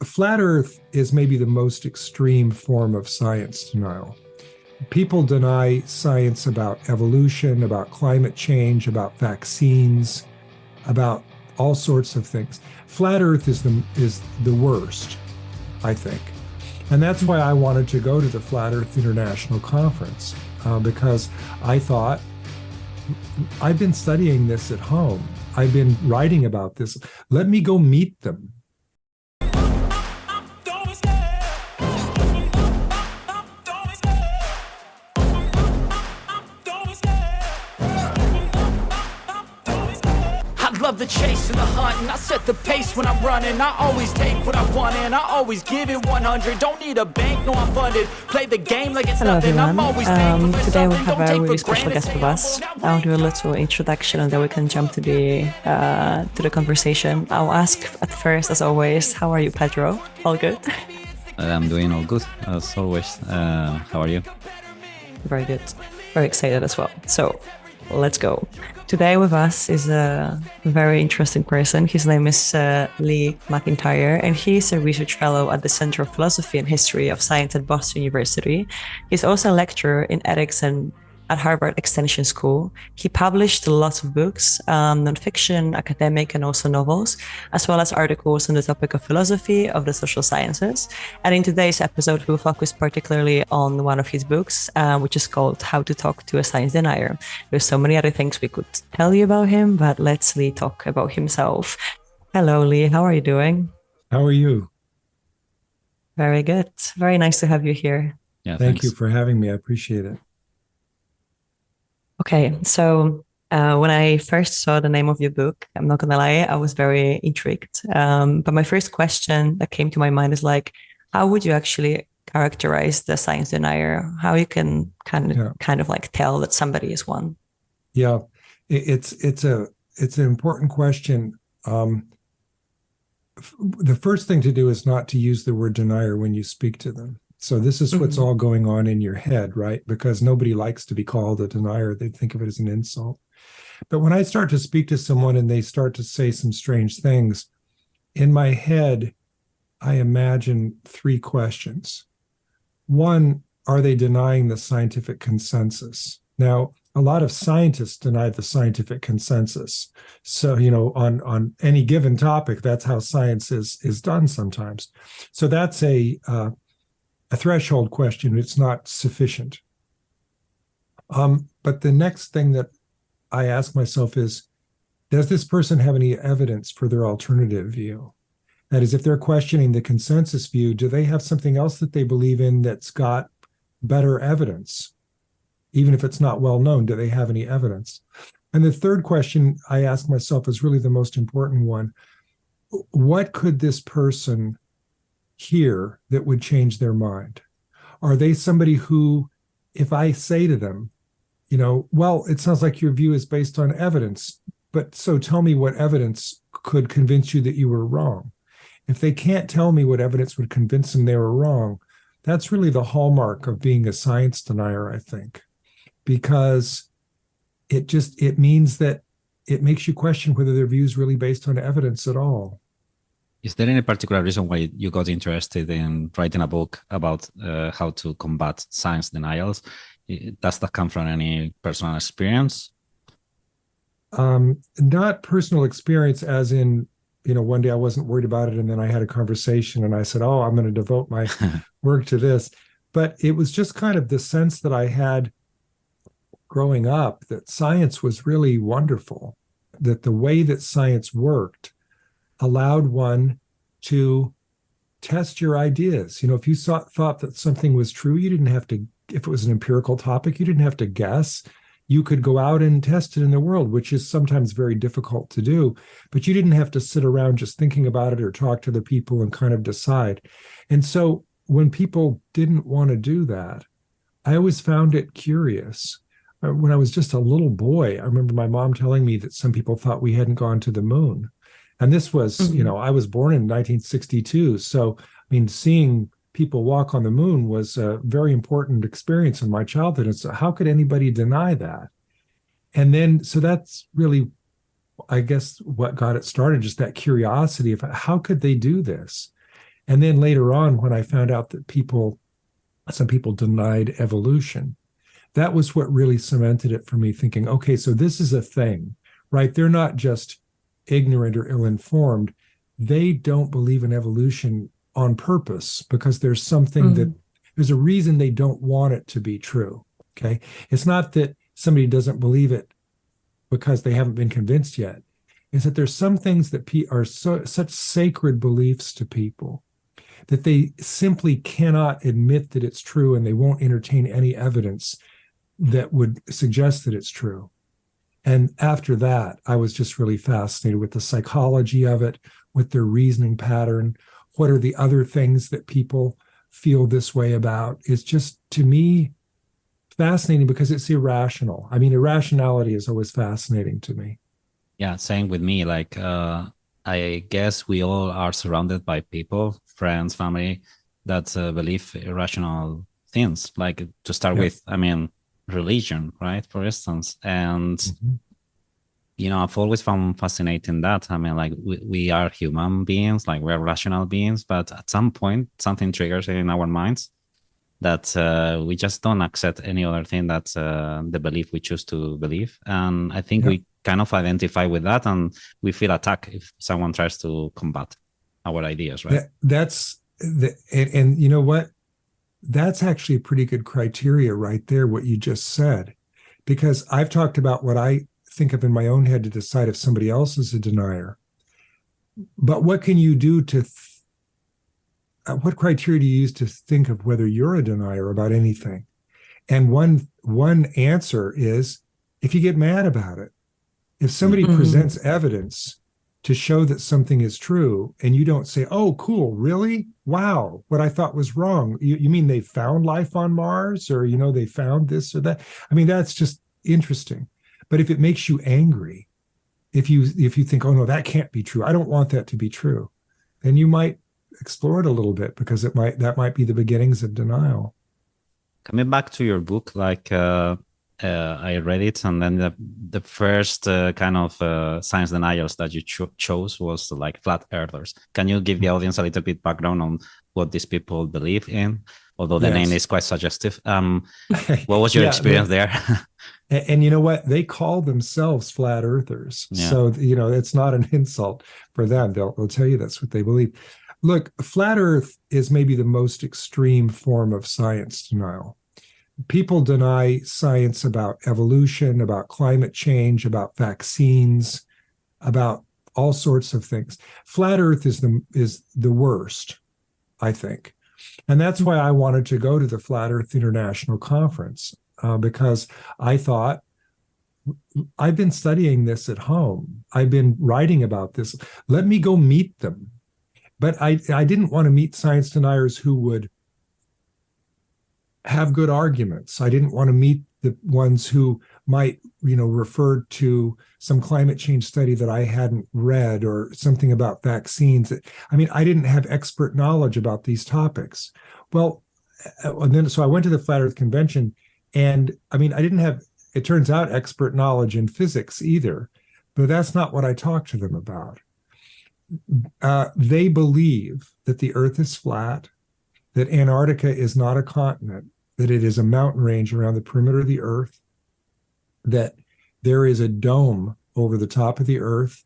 flat Earth is maybe the most extreme form of science denial. People deny science about evolution, about climate change, about vaccines, about all sorts of things. Flat Earth is the worst, I think. And that's why I wanted to go to the Flat Earth International Conference, because I thought, I've been studying this at home. I've been writing about this. Let me go meet them. Love the chase and the hunt, and I set the pace when I'm running. I always take what I want and I always give it 100. Don't need a bank, no I'm funded. Play the game like it's nothing. Everyone. I'm always Today we have a really special guest with us. I'll do a little introduction and then we can jump to the conversation. I'll ask at first, as always, how are you, Pedro? All good? I'm doing all good, as always. How are you? Very good. Very excited as well. So let's go. Today with us is a very interesting person. His name is Lee McIntyre, and he's a research fellow at the Center of Philosophy and History of Science at Boston University. He's also a lecturer in ethics and at Harvard Extension School. He published lots of books, nonfiction, academic, and also novels, as well as articles on the topic of philosophy of the social sciences. And in today's episode, we'll focus particularly on one of his books, which is called How to Talk to a Science Denier. There's so many other things we could tell you about him, but let's Lee talk about himself. Hello, Lee. How are you doing? How are you? Very good. Very nice to have you here. Yeah, Thank you for having me. I appreciate it. Okay, so when I first saw the name of your book, I'm not gonna lie, I was very intrigued. But my first question that came to my mind is like, how would you actually characterize the science denier? How you can kind of like tell that somebody is one? Yeah, it's an important question. The first thing to do is not to use the word denier when you speak to them. So this is what's all going on in your head, right? Because nobody likes to be called a denier. They think of it as an insult. But when I start to speak to someone and they start to say some strange things, in my head, I imagine three questions. One, are they denying the scientific consensus? Now, a lot of scientists deny the scientific consensus. So, on any given topic, that's how science is done sometimes. So that's a threshold question. It's not sufficient. But the next thing that I ask myself is, does this person have any evidence for their alternative view? That is, if they're questioning the consensus view, do they have something else that they believe in that's got better evidence? Even if it's not well known, do they have any evidence? And the third question I ask myself is really the most important one. What could this person hear that would change their mind? Are they somebody who, if I say to them, well, it sounds like your view is based on evidence, but so tell me what evidence could convince you that you were wrong. If they can't tell me what evidence would convince them they were wrong, that's really the hallmark of being a science denier, I think, because it means that it makes you question whether their view is really based on evidence at all. Is there any particular reason why you got interested in writing a book about how to combat science denials? Does that come from any personal experience? Not personal experience as in, one day I wasn't worried about it and then I had a conversation and I said, oh, I'm going to devote my work to this. But it was just kind of the sense that I had growing up that science was really wonderful, that the way that science worked allowed one to test your ideas. If you thought that something was true, you didn't have to, if it was an empirical topic, you didn't have to guess. You could go out and test it in the world, which is sometimes very difficult to do, but you didn't have to sit around just thinking about it or talk to the people and kind of decide. And so when people didn't want to do that, I always found it curious. When I was just a little boy, I remember my mom telling me that some people thought we hadn't gone to the moon. And this was, I was born in 1962. So, seeing people walk on the moon was a very important experience in my childhood. And so how could anybody deny that? And then, so that's really, I guess, what got it started, just that curiosity of how could they do this? And then later on, when I found out that some people denied evolution, that was what really cemented it for me, thinking, okay, so this is a thing, right? They're not just ignorant or ill-informed. They don't believe in evolution on purpose because there's something there's a reason they don't want it to be true. Okay. It's not that somebody doesn't believe it because they haven't been convinced yet. It's that there's some things that are such sacred beliefs to people that they simply cannot admit that it's true, and they won't entertain any evidence that would suggest that it's true. And after that, I was just really fascinated with the psychology of it, with their reasoning pattern. What are the other things that people feel this way about? It's just, to me, fascinating because it's irrational. I mean, irrationality is always fascinating to me. Yeah, same with me. Like, I guess we all are surrounded by people, friends, family, that believe irrational things. Like, to start with, I mean, religion, right? For instance. And, you know, I've always found fascinating that. I mean, like, we are human beings, like, we're rational beings, but at some point, something triggers in our minds that we just don't accept any other thing that's the belief we choose to believe. And I think we kind of identify with that, and we feel attacked if someone tries to combat our ideas, right? And you know what? That's actually a pretty good criteria right there, what you just said, because I've talked about what I think of in my own head to decide if somebody else is a denier. But what can you do to what criteria do you use to think of whether you're a denier about anything? And one answer is if you get mad about it. If somebody presents evidence to show that something is true, and you don't say, oh, cool, really? Wow, what I thought was wrong. You mean they found life on Mars, or, you know, they found this or that? I mean, that's just interesting. But if it makes you angry, if you think, oh, no, that can't be true, I don't want that to be true, then you might explore it a little bit, because that might be the beginnings of denial. Coming back to your book, like I read it, and then the first kind of science denials that you chose was like flat earthers. Can you give the audience a little bit background on what these people believe in? Although the name is quite suggestive. What was your experience there? And you know what? They call themselves flat earthers. Yeah. So, you know, it's not an insult for them. They'll tell you that's what they believe. Look, flat earth is maybe the most extreme form of science denial. People deny science about evolution, about climate change, about vaccines, about all sorts of things. Flat earth is the worst, I think. And that's why I wanted to go to the Flat Earth International Conference, because I thought, I've been studying this at home. I've been writing about this. Let me go meet them. But I didn't want to meet science deniers who would have good arguments. I didn't want to meet the ones who might, you know, refer to some climate change study that I hadn't read, or something about vaccines. I mean, I didn't have expert knowledge about these topics. Well, so I went to the Flat Earth Convention, and I mean, I didn't have, it turns out, expert knowledge in physics either, but that's not what I talked to them about. They believe that the Earth is flat, that Antarctica is not a continent, that it is a mountain range around the perimeter of the Earth, that there is a dome over the top of the Earth,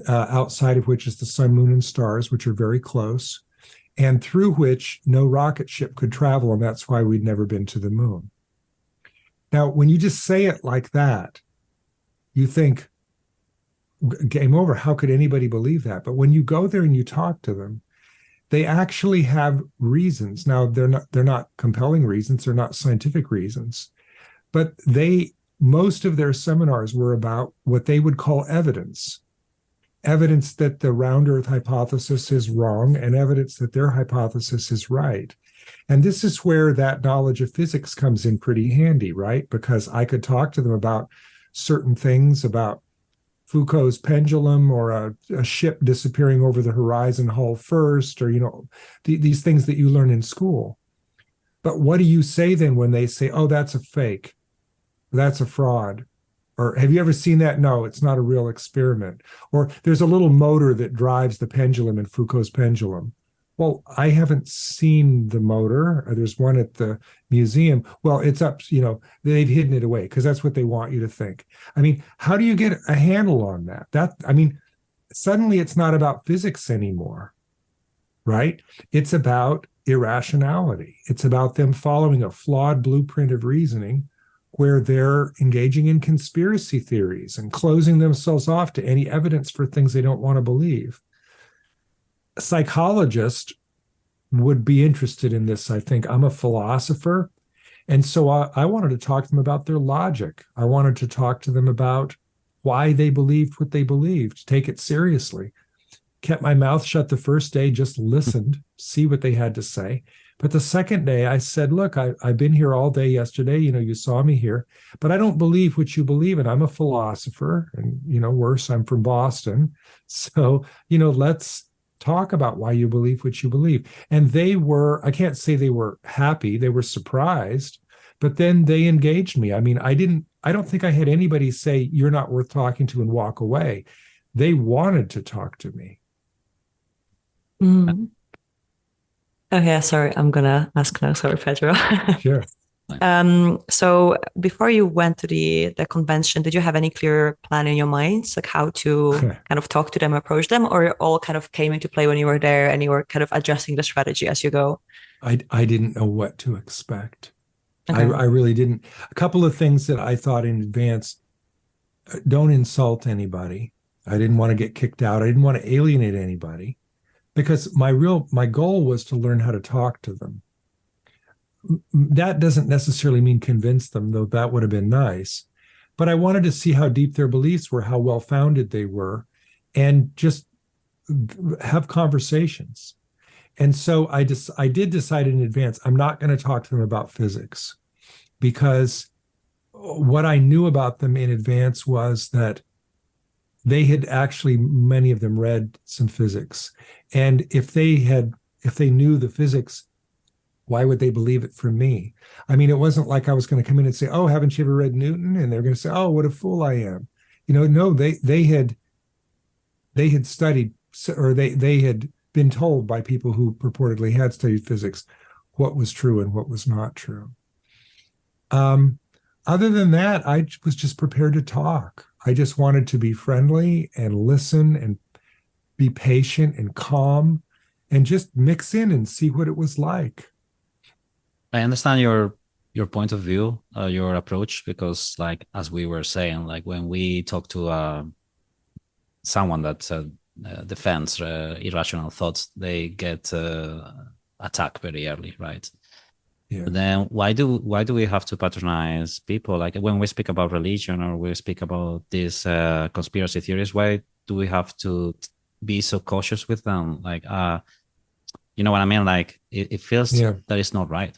outside of which is the sun, moon, and stars, which are very close, and through which no rocket ship could travel, and that's why we'd never been to the moon. Now, when you just say it like that, you think, game over, how could anybody believe that? But when you go there and you talk to them, they actually have reasons. Now, they're not compelling reasons, they're not scientific reasons, but most of their seminars were about what they would call evidence that the round Earth hypothesis is wrong, and evidence that their hypothesis is right. And this is where that knowledge of physics comes in pretty handy, right? Because I could talk to them about certain things, about Foucault's pendulum, or a ship disappearing over the horizon hull first, or, you know, these things that you learn in school. But what do you say then when they say, oh, that's a fake, that's a fraud? Or have you ever seen that? No, it's not a real experiment. Or there's a little motor that drives the pendulum in Foucault's pendulum. Well, I haven't seen the motor. There's one at the museum. Well, it's up, they've hidden it away because that's what they want you to think. I mean, how do you get a handle on that? Suddenly it's not about physics anymore, right? It's about irrationality. It's about them following a flawed blueprint of reasoning where they're engaging in conspiracy theories and closing themselves off to any evidence for things they don't want to believe. A psychologist would be interested in this, I think. I'm a philosopher. And so I wanted to talk to them about their logic. I wanted to talk to them about why they believed what they believed, take it seriously. Kept my mouth shut the first day, just listened, see what they had to say. But the second day I said, look, I've been here all day yesterday. You saw me here, but I don't believe what you believe in. I'm a philosopher and, worse, I'm from Boston. So, let's talk about why you believe what you believe. And they were, I can't say they were happy. They were surprised, but then they engaged me. I mean, I don't think I had anybody say, you're not worth talking to and walk away. They wanted to talk to me. Mm. Okay, sorry, I'm gonna ask now. Sorry, Pedro. Sure. So before you went to the convention, did you have any clear plan in your mind, like how to kind of talk to them, approach them, or it all kind of came into play when you were there and you were kind of adjusting the strategy as you go? I didn't know what to expect. Okay. I really didn't. A couple of things that I thought in advance: don't insult anybody. I didn't want to get kicked out. I didn't want to alienate anybody. Because my goal was to learn how to talk to them. That doesn't necessarily mean convince them, though that would have been nice. But I wanted to see how deep their beliefs were, how well-founded they were, and just have conversations. And so I did decide in advance, I'm not going to talk to them about physics, because what I knew about them in advance was that they had actually, many of them, read some physics. And if they knew the physics, why would they believe it from me? I mean, it wasn't like I was going to come in and say, oh, haven't you ever read Newton? And they're going to say, oh, what a fool I am. No, they had studied, or they had been told by people who purportedly had studied physics what was true and what was not true. Other than that, I was just prepared to talk. I just wanted to be friendly and listen and be patient and calm and just mix in and see what it was like. I understand your point of view, your approach, because like, as we were saying, like when we talk to someone that defends irrational thoughts, they get attacked very early, right? Yeah. But then why do we have to patronize people? Like when we speak about religion or we speak about these conspiracy theories, why do we have to be so cautious with them? Like, you know what I mean? Like it feels that it's not right?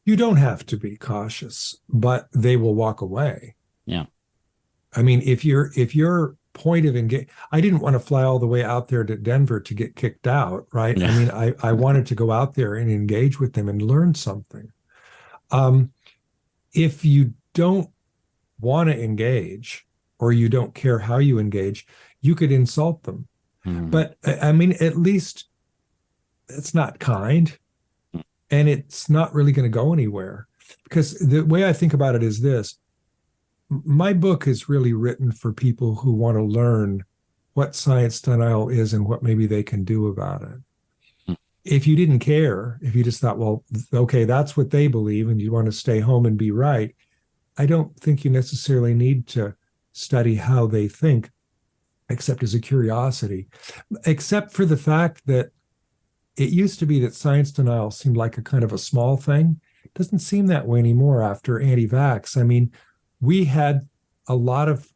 You don't have to be cautious, but they will walk away. Yeah. I mean, if your point of engagement, I didn't want to fly all the way out there to Denver to get kicked out, right? Yeah. I mean, I wanted to go out there and engage with them and learn something. If you don't want to engage or you don't care how you engage, you could insult them. Mm. But I mean, at least it's not kind and it's not really going to go anywhere, because the way I think about it is this. My book is really written for people who want to learn what science denial is and what maybe they can do about it. If you didn't care, if you just thought, well, okay, that's what they believe and you want to stay home and be right, I don't think you necessarily need to study how they think, except as a curiosity, except for the fact that it used to be that science denial seemed like a kind of a small thing. It doesn't seem that way anymore after anti-vax. I mean, we had a lot of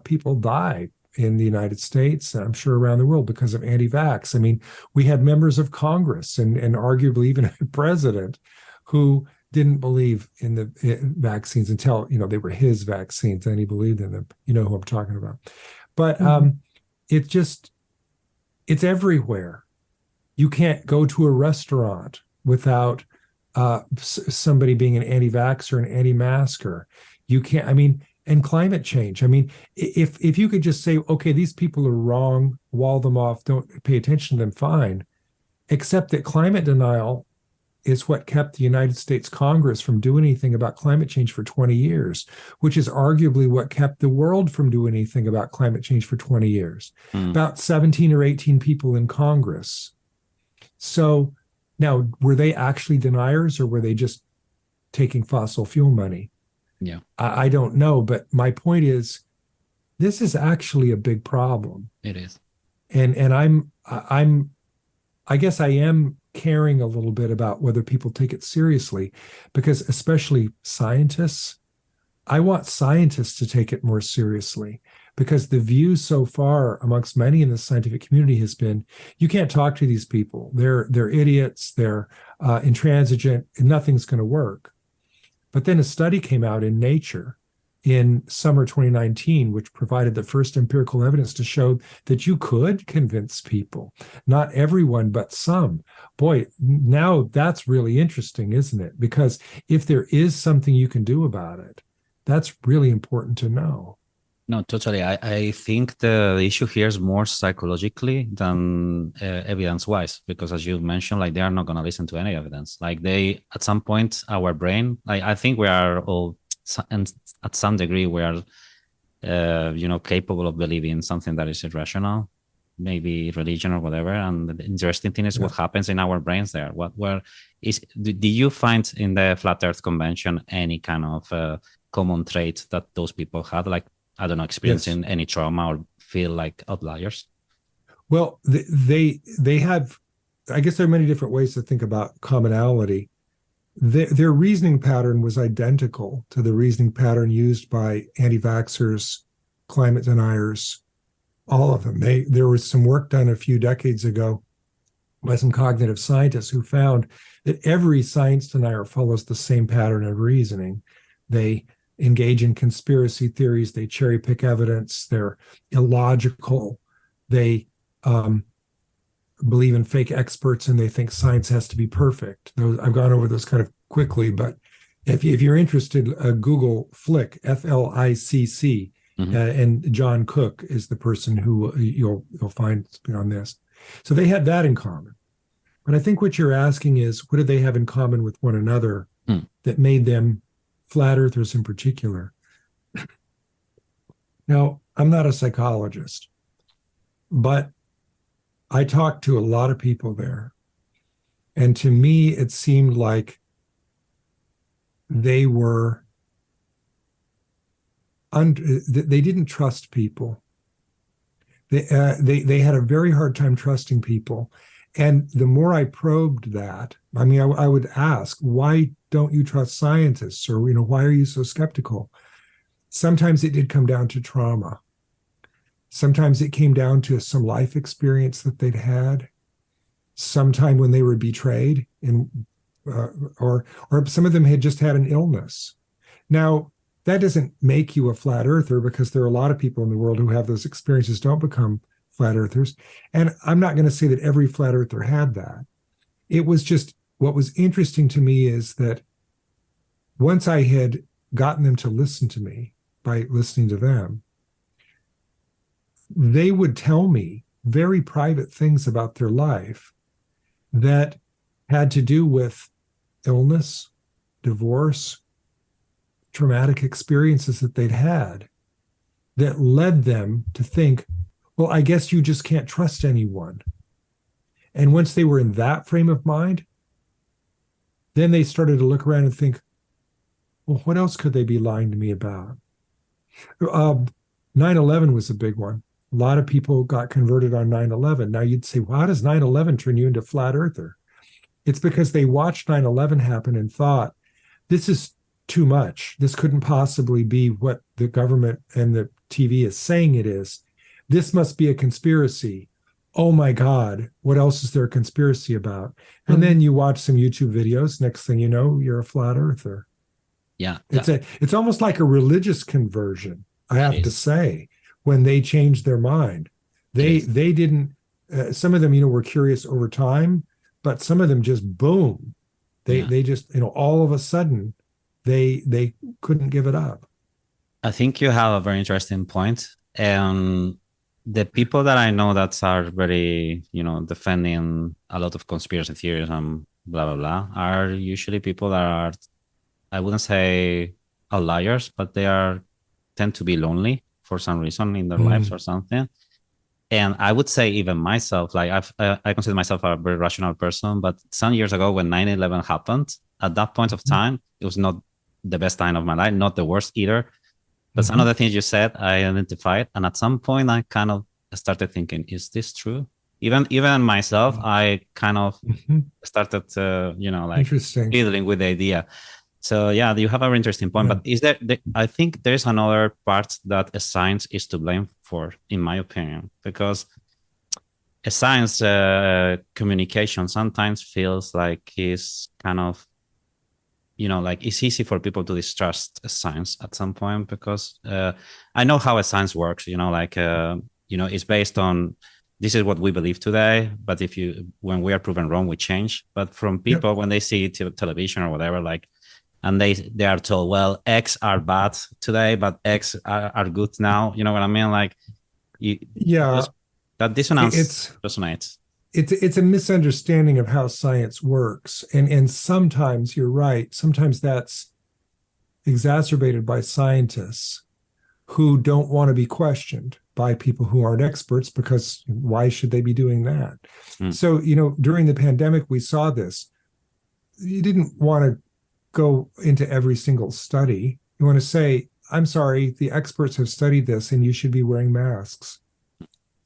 people die in the United States, and I'm sure around the world, because of anti-vax. I mean, we had members of Congress and arguably even a president who didn't believe in the vaccines until, they were his vaccines and he believed in them. You know who I'm talking about. But it's everywhere. You can't go to a restaurant without somebody being an anti-vaxxer, an anti-masker. You can't, and climate change. I mean, if you could just say, okay, these people are wrong, wall them off, don't pay attention to them, fine. except that climate denial is what kept the United States Congress from doing anything about climate change for 20 years, which is arguably what kept the world from doing anything about climate change for 20 years. About 17 or 18 people in Congress. So now, were they actually deniers, or were they just taking fossil fuel money? Yeah, I don't know, but my point is, this is actually a big problem. it is. And I guess I am caring a little bit about whether people take it seriously, because especially scientists, I want scientists to take it more seriously, because the view so far amongst many in the scientific community has been, you can't talk to these people. They're idiots. They're intransigent, and nothing's going to work. But then a study came out in Nature in summer 2019, which provided the first empirical evidence to show that you could convince people, not everyone, but some. Boy, now that's really interesting, isn't it? Because if there is something you can do about it, that's really important to know. No, totally. I think the issue here is more psychologically than evidence-wise, because as you mentioned, like, they are not going to listen to any evidence. Like, they, at some point, our brain, like, I think we are all, and at some degree, we are, capable of believing something that is irrational, maybe religion or whatever. And the interesting thing is what happens in our brains there. Do you find in the Flat Earth Convention any kind of common trait that those people had? Like, I don't know, experiencing any trauma or feel like outliers? Well, they have, I guess there are many different ways to think about commonality. Their reasoning pattern was identical to the reasoning pattern used by anti-vaxxers, climate deniers, all of them. There was some work done a few decades ago by some cognitive scientists who found that every science denier follows the same pattern of reasoning. They engage in conspiracy theories, they cherry pick evidence, they're illogical, they believe in fake experts, and they think science has to be perfect. I've gone over those kind of quickly, but if you're interested, Google Flick, FLICC, and John Cook is the person who you'll find on this. So they had that in common. But I think what you're asking is, what do they have in common with one another that made them flat earthers in particular? Now, I'm not a psychologist, but I talked to a lot of people there. And to me, it seemed like they were, they didn't trust people. They had a very hard time trusting people. And the more I probed that, I mean, I would ask, why don't you trust scientists? Or, why are you so skeptical? Sometimes it did come down to trauma. Sometimes it came down to some life experience that they'd had. Sometime when they were betrayed, or some of them had just had an illness. Now, that doesn't make you a flat earther, because there are a lot of people in the world who have those experiences, don't become flat earthers. And I'm not going to say that every flat earther had that. It was just, what was interesting to me is that once I had gotten them to listen to me by listening to them, they would tell me very private things about their life that had to do with illness, divorce, traumatic experiences that they'd had, that led them to think, well, I guess you just can't trust anyone. And once they were in that frame of mind, then they started to look around and think, well, what else could they be lying to me about? 9/11 was a big one. A lot of people got converted on 9/11. Now you'd say, well, how does 9/11 turn you into flat earther? It's because they watched 9/11 happen and thought, this is too much. This couldn't possibly be what the government and the TV is saying it is. This must be a conspiracy. Oh my God, what else is there a conspiracy about? And then you watch some YouTube videos. Next thing you know, you're a flat earther. Yeah. It's almost like a religious conversion, I have to say, when they changed their mind. They didn't, some of them, were curious over time, but some of them just boom. They just, all of a sudden, they couldn't give it up. I think you have a very interesting point. And the people that I know that are very, defending a lot of conspiracy theories and blah, blah, blah, are usually people that are, I wouldn't say outliers, but tend to be lonely for some reason in their lives or something. And I would say even myself, like I consider myself a very rational person, but some years ago when 9/11 happened, at that point of time, it was not the best time of my life, not the worst either. But some of the things you said, I identified. And at some point, I kind of started thinking, is this true? Even myself, I kind of started to, Interesting. fiddling with the idea. So yeah, you have a very interesting point. But is there? I think there's another part that a science is to blame for, in my opinion, because a science communication sometimes feels like it's kind of, like it's easy for people to distrust a science at some point, because I know how a science works. It's based on, this is what we believe today, but when we are proven wrong, we change. But from people, when they see television or whatever, and they are told, well, X are bad today, but X are good now. You know what I mean? That dissonance resonates. It's a misunderstanding of how science works. And sometimes you're right. Sometimes that's exacerbated by scientists who don't want to be questioned by people who aren't experts, because why should they be doing that? So, during the pandemic, we saw this. You didn't want to go into every single study. You want to say, I'm sorry, the experts have studied this and you should be wearing masks.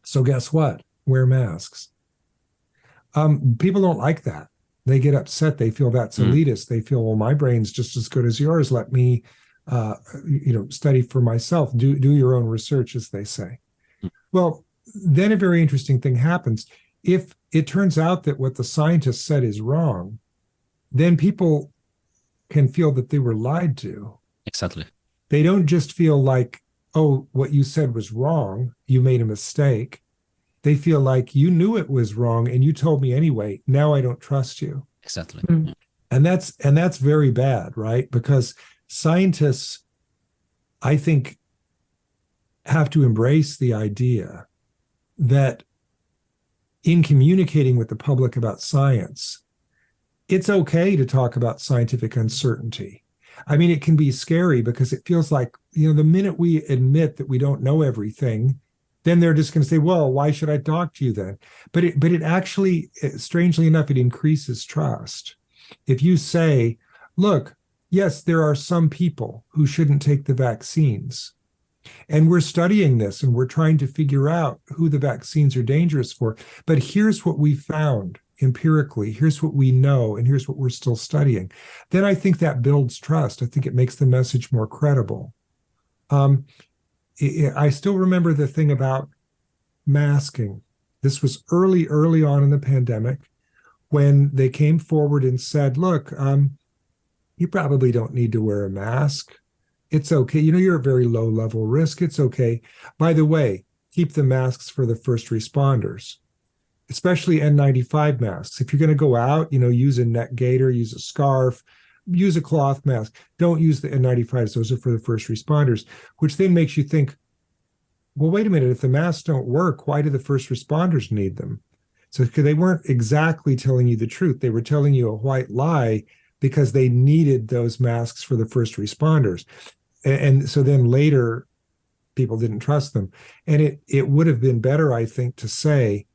So guess what? Wear masks. People don't like that. They get upset. They feel that's elitist. They feel, well, my brain's just as good as yours. Let me, study for myself. Do your own research, as they say. Well, then a very interesting thing happens. If it turns out that what the scientists said is wrong, then people can feel that they were lied to. Exactly. They don't just feel like, oh, what you said was wrong. You made a mistake. They feel like you knew it was wrong and you told me anyway. Now I don't trust you. Exactly. Yeah. And that's very bad, right? Because scientists, I think, have to embrace the idea that in communicating with the public about science, it's okay to talk about scientific uncertainty. I mean, it can be scary because it feels like, the minute we admit that we don't know everything, then they're just going to say, well, why should I talk to you then? But it actually, strangely enough, it increases trust. If you say, look, yes, there are some people who shouldn't take the vaccines, and we're studying this and we're trying to figure out who the vaccines are dangerous for, but here's what we found empirically, here's what we know, and here's what we're still studying, then I think that builds trust. I think it makes the message more credible. I still remember the thing about masking. This was early on in the pandemic when they came forward and said, look, you probably don't need to wear a mask. It's okay. You're a very low level risk. It's okay. By the way, keep the masks for the first responders, especially N95 masks. If you're going to go out, use a neck gaiter, use a scarf, use a cloth mask. Don't use the N95s. Those are for the first responders, which then makes you think, well, wait a minute. If the masks don't work, why do the first responders need them? So they weren't exactly telling you the truth. They were telling you a white lie because they needed those masks for the first responders. And so then later, people didn't trust them. And it would have been better, I think, to say,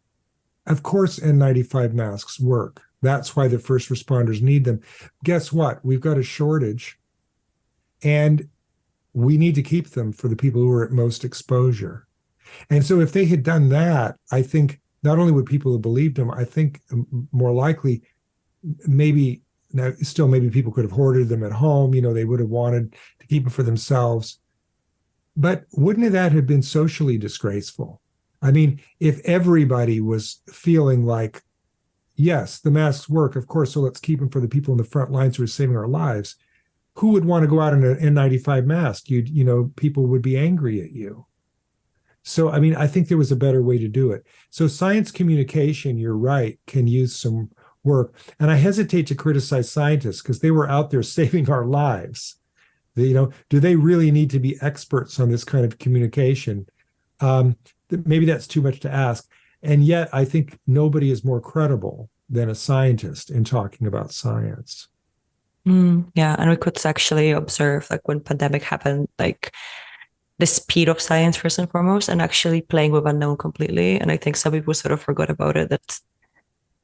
of course, N95 masks work. That's why the first responders need them. Guess what? We've got a shortage, and we need to keep them for the people who are at most exposure. And so if they had done that, I think not only would people have believed them, I think more likely, maybe people could have hoarded them at home. They would have wanted to keep them for themselves. But wouldn't that have been socially disgraceful? I mean, if everybody was feeling like, yes, the masks work, of course, so let's keep them for the people in the front lines who are saving our lives. Who would want to go out in an N95 mask? People would be angry at you. So, I mean, I think there was a better way to do it. So science communication, you're right, can use some work. And I hesitate to criticize scientists because they were out there saving our lives. Do they really need to be experts on this kind of communication? maybe that's too much to ask. And yet I think nobody is more credible than a scientist in talking about science. Yeah, and we could actually observe, like, when pandemic happened, like the speed of science first and foremost, and actually playing with unknown completely. And I think some people sort of forgot about it, that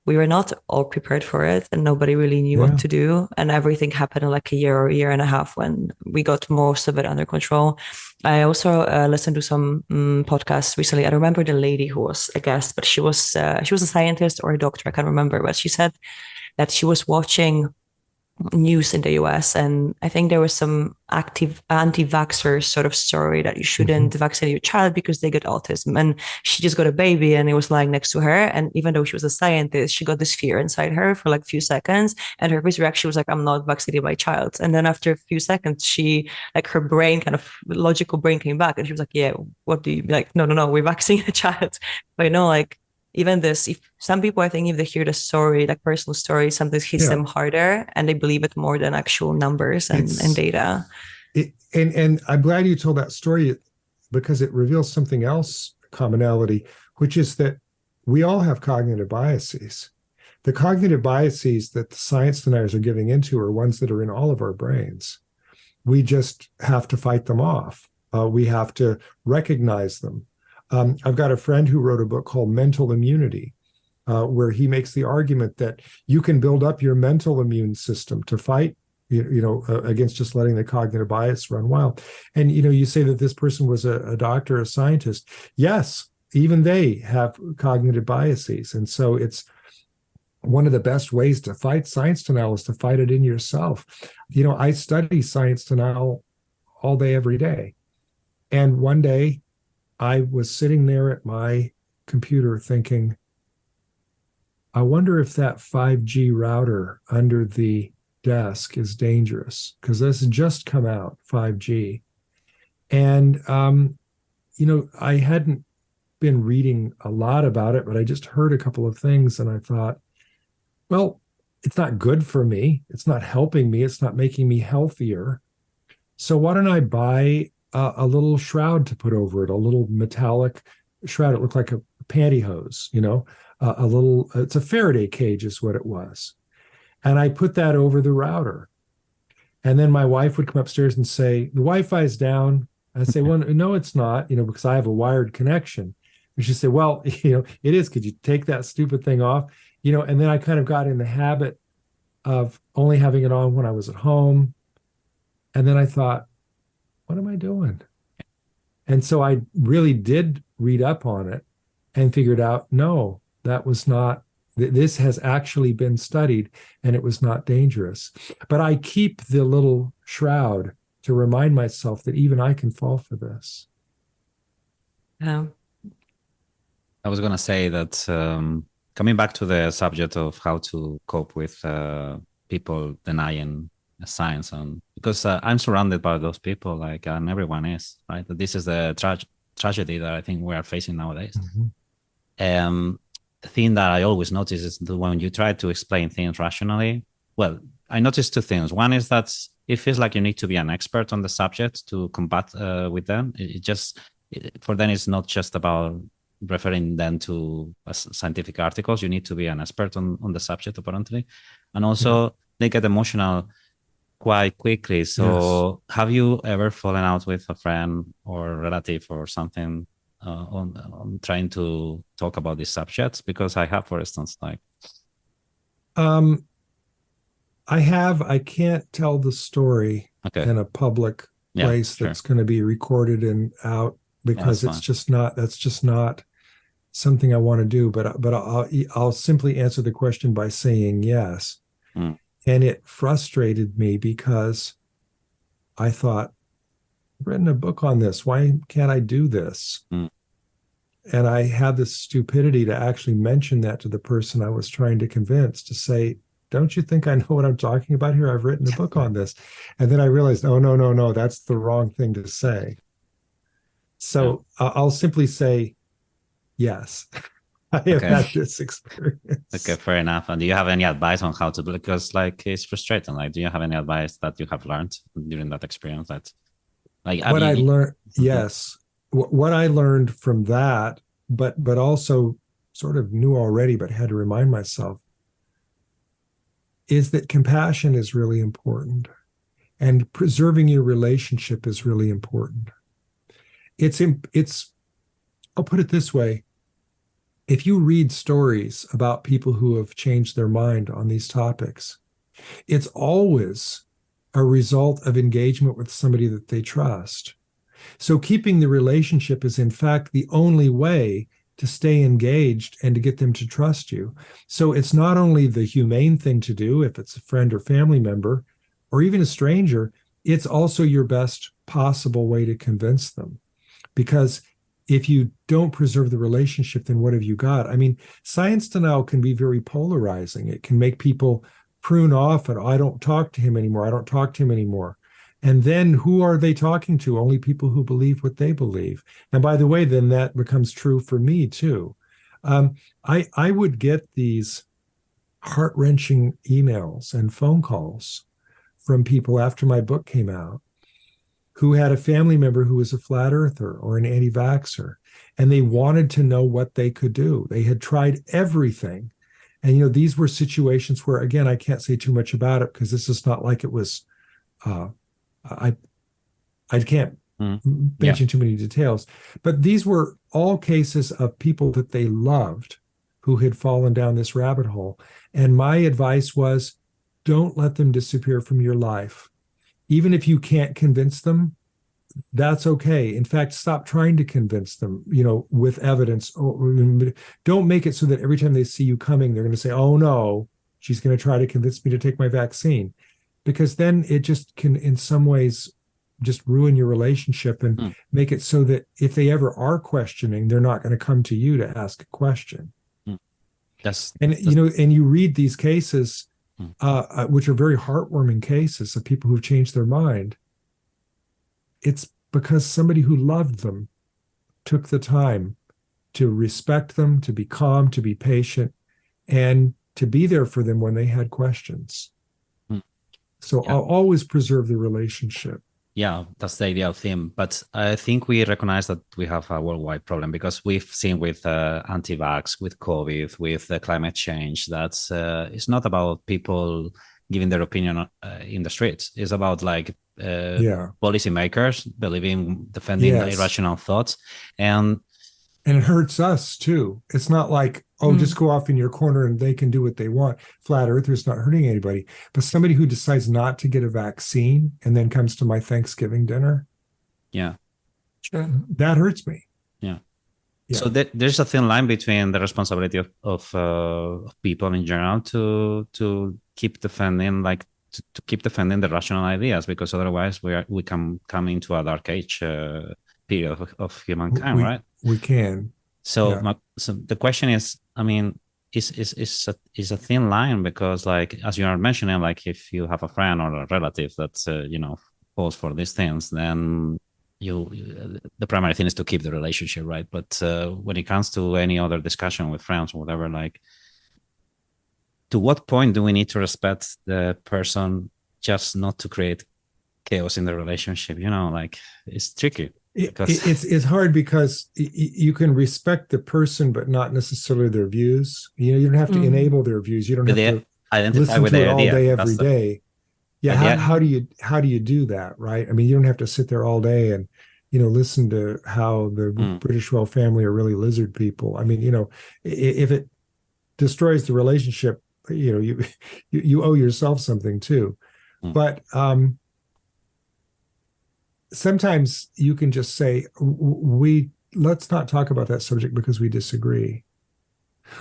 we were not all prepared for it, and nobody really knew what to do. And everything happened in like a year or a year and a half when we got most of it under control. I also listened to some podcasts recently. I remember the lady who was a guest, but she was a scientist or a doctor. I can't remember, but she said that she was watching news in the US, and I think there was some active anti-vaxxers sort of story that you shouldn't vaccinate your child because they get autism, and she just got a baby and it was lying next to her, and even though she was a scientist, she got this fear inside her for like a few seconds, and her first reaction was like, I'm not vaccinating my child. And then after a few seconds, she, like, her brain, kind of logical brain, came back, and she was like, yeah, what do you like? No, we're vaccinating the child. But like, even this, if some people, I think, if they hear the story, like personal story, sometimes hits them harder, and they believe it more than actual numbers and data. And I'm glad you told that story, because it reveals something else, commonality, which is that we all have cognitive biases. The cognitive biases that the science deniers are giving into are ones that are in all of our brains. We just have to fight them off. We have to recognize them. I've got a friend who wrote a book called Mental Immunity, where he makes the argument that you can build up your mental immune system to fight, against just letting the cognitive bias run wild. And, you say that this person was a doctor, a scientist. Yes, even they have cognitive biases. And so it's one of the best ways to fight science denial is to fight it in yourself. I study science denial all day, every day. And one day, I was sitting there at my computer thinking, I wonder if that 5G router under the desk is dangerous, because this has just come out, 5G. And, I hadn't been reading a lot about it, but I just heard a couple of things, and I thought, well, it's not good for me. It's not helping me. It's not making me healthier. So why don't I buy a little shroud to put over it, a little metallic shroud. It looked like a pantyhose, it's a Faraday cage is what it was. And I put that over the router. And then my wife would come upstairs and say, the Wi-Fi's down. I say, well, no, it's not, because I have a wired connection. And she'd say, well, it is. Could you take that stupid thing off? And then I kind of got in the habit of only having it on when I was at home. And then I thought, what am I doing? And so I really did read up on it and figured out, no, that was not, this has actually been studied, and it was not dangerous. But I keep the little shroud to remind myself that even I can fall for this. Yeah. I was going to say that coming back to the subject of how to cope with people denying science, and because I'm surrounded by those people, and everyone is, right? This is the tragedy that I think we are facing nowadays. The thing that I always notice is that when you try to explain things rationally, well, I noticed two things. One is that it feels like you need to be an expert on the subject to combat with them. For them, it's not just about referring them to scientific articles. You need to be an expert on the subject, apparently. And also, they get emotional quite quickly. So have you ever fallen out with a friend or relative or something on trying to talk about these subjects? Because I have, for instance, I can't tell the story in a public place that's going to be recorded and out, because that's just not something I want to do. But I'll simply answer the question by saying yes. And it frustrated me because I thought, I've written a book on this. Why can't I do this? And I had the stupidity to actually mention that to the person I was trying to convince, to say, don't you think I know what I'm talking about here? I've written a book on this. And then I realized, oh, no, that's the wrong thing to say. So I'll simply say, yes. I have had this experience. Okay, fair enough. And do you have any advice on how to, because it's frustrating. Do you have any advice that you have learned during that experience? That I learned, yes. what I learned from that, but also sort of knew already, but had to remind myself, is that compassion is really important, and preserving your relationship is really important. It's I'll put it this way. If you read stories about people who have changed their mind on these topics, it's always a result of engagement with somebody that they trust. So keeping the relationship is in fact the only way to stay engaged and to get them to trust you. So it's not only the humane thing to do if it's a friend or family member or even a stranger, it's also your best possible way to convince them. Because if you don't preserve the relationship, then what have you got? I mean, science denial can be very polarizing. It can make people prune off and I don't talk to him anymore. I don't talk to him anymore. And then who are they talking to? Only people who believe what they believe. And by the way, then that becomes true for me too. I would get these heart-wrenching emails and phone calls from people after my book came out who had a family member who was a flat earther or an anti-vaxxer, and they wanted to know what they could do. They had tried everything. And, you know, these were situations where, again, I can't say too much about it because this is not like it was, I can't mention too many details, but these were all cases of people that they loved who had fallen down this rabbit hole. And my advice was, don't let them disappear from your life. Even if you can't convince them, that's okay. In fact, stop trying to convince them, you know, with evidence. Don't make it so that every time they see you coming, they're going to say, oh no, she's going to try to convince me to take my vaccine. Because then it just can, in some ways, just ruin your relationship and make it so that if they ever are questioning, they're not going to come to you to ask a question. You know, and you read these cases, which are very heartwarming cases of people who've changed their mind. It's because somebody who loved them took the time to respect them, to be calm, to be patient, and to be there for them when they had questions. So I'll always preserve the relationship. Yeah, that's the ideal theme. But I think we recognize that we have a worldwide problem because we've seen with anti-vax, with COVID, with climate change, that it's not about people giving their opinion in the streets. It's about like policymakers defending irrational thoughts. And it hurts us too. It's not like, just go off in your corner and they can do what they want. Flat earthers not hurting anybody. But somebody who decides not to get a vaccine and then comes to my Thanksgiving dinner. Yeah. Sure. That hurts me. Yeah. So there's a thin line between the responsibility of people in general to keep defending, like to keep defending the rational ideas, because otherwise we can come into a dark age period of humankind, right? We can. So, so the question is, I mean, is a thin line, because, like, as you are mentioning, like if you have a friend or a relative that you know, falls for these things, then the primary thing is to keep the relationship, right? But when it comes to any other discussion with friends or whatever, like, to what point do we need to respect the person just not to create chaos in the relationship? You know, like, it's tricky. It's hard because you can respect the person, but not necessarily their views. You know, you don't have to enable their views. You don't have to identify listen with to the it all idea. day, every day. Yeah, how do you do that, right? I mean, you don't have to sit there all day and, you know, listen to how the British royal family are really lizard people. I mean, you know, if it destroys the relationship, you know, you owe yourself something too. But sometimes you can just say, let's not talk about that subject because we disagree.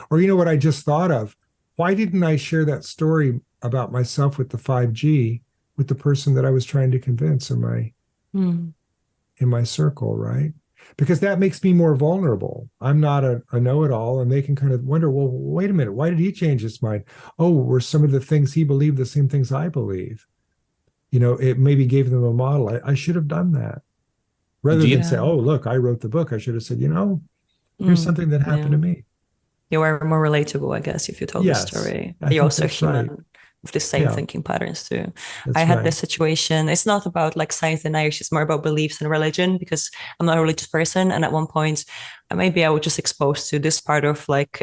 Or, you know what I just thought of? Why didn't I share that story about myself with the 5G with the person that I was trying to convince in my circle, right? Because that makes me more vulnerable. I'm not a know-it-all, and they can kind of wonder, well, wait a minute, why did he change his mind? Oh, were some of the things he believed the same things I believe? You know, it maybe gave them a model. I should have done that. Rather than say, oh, look, I wrote the book. I should have said, you know, here's something that happened to me. You are more relatable, I guess, if you told the story. You're also human. Right. with the same thinking patterns too. That's I had right. this situation. It's not about like science deniers, it's more about beliefs and religion, because I'm not a religious person. And at one point, maybe I was just exposed to this part of like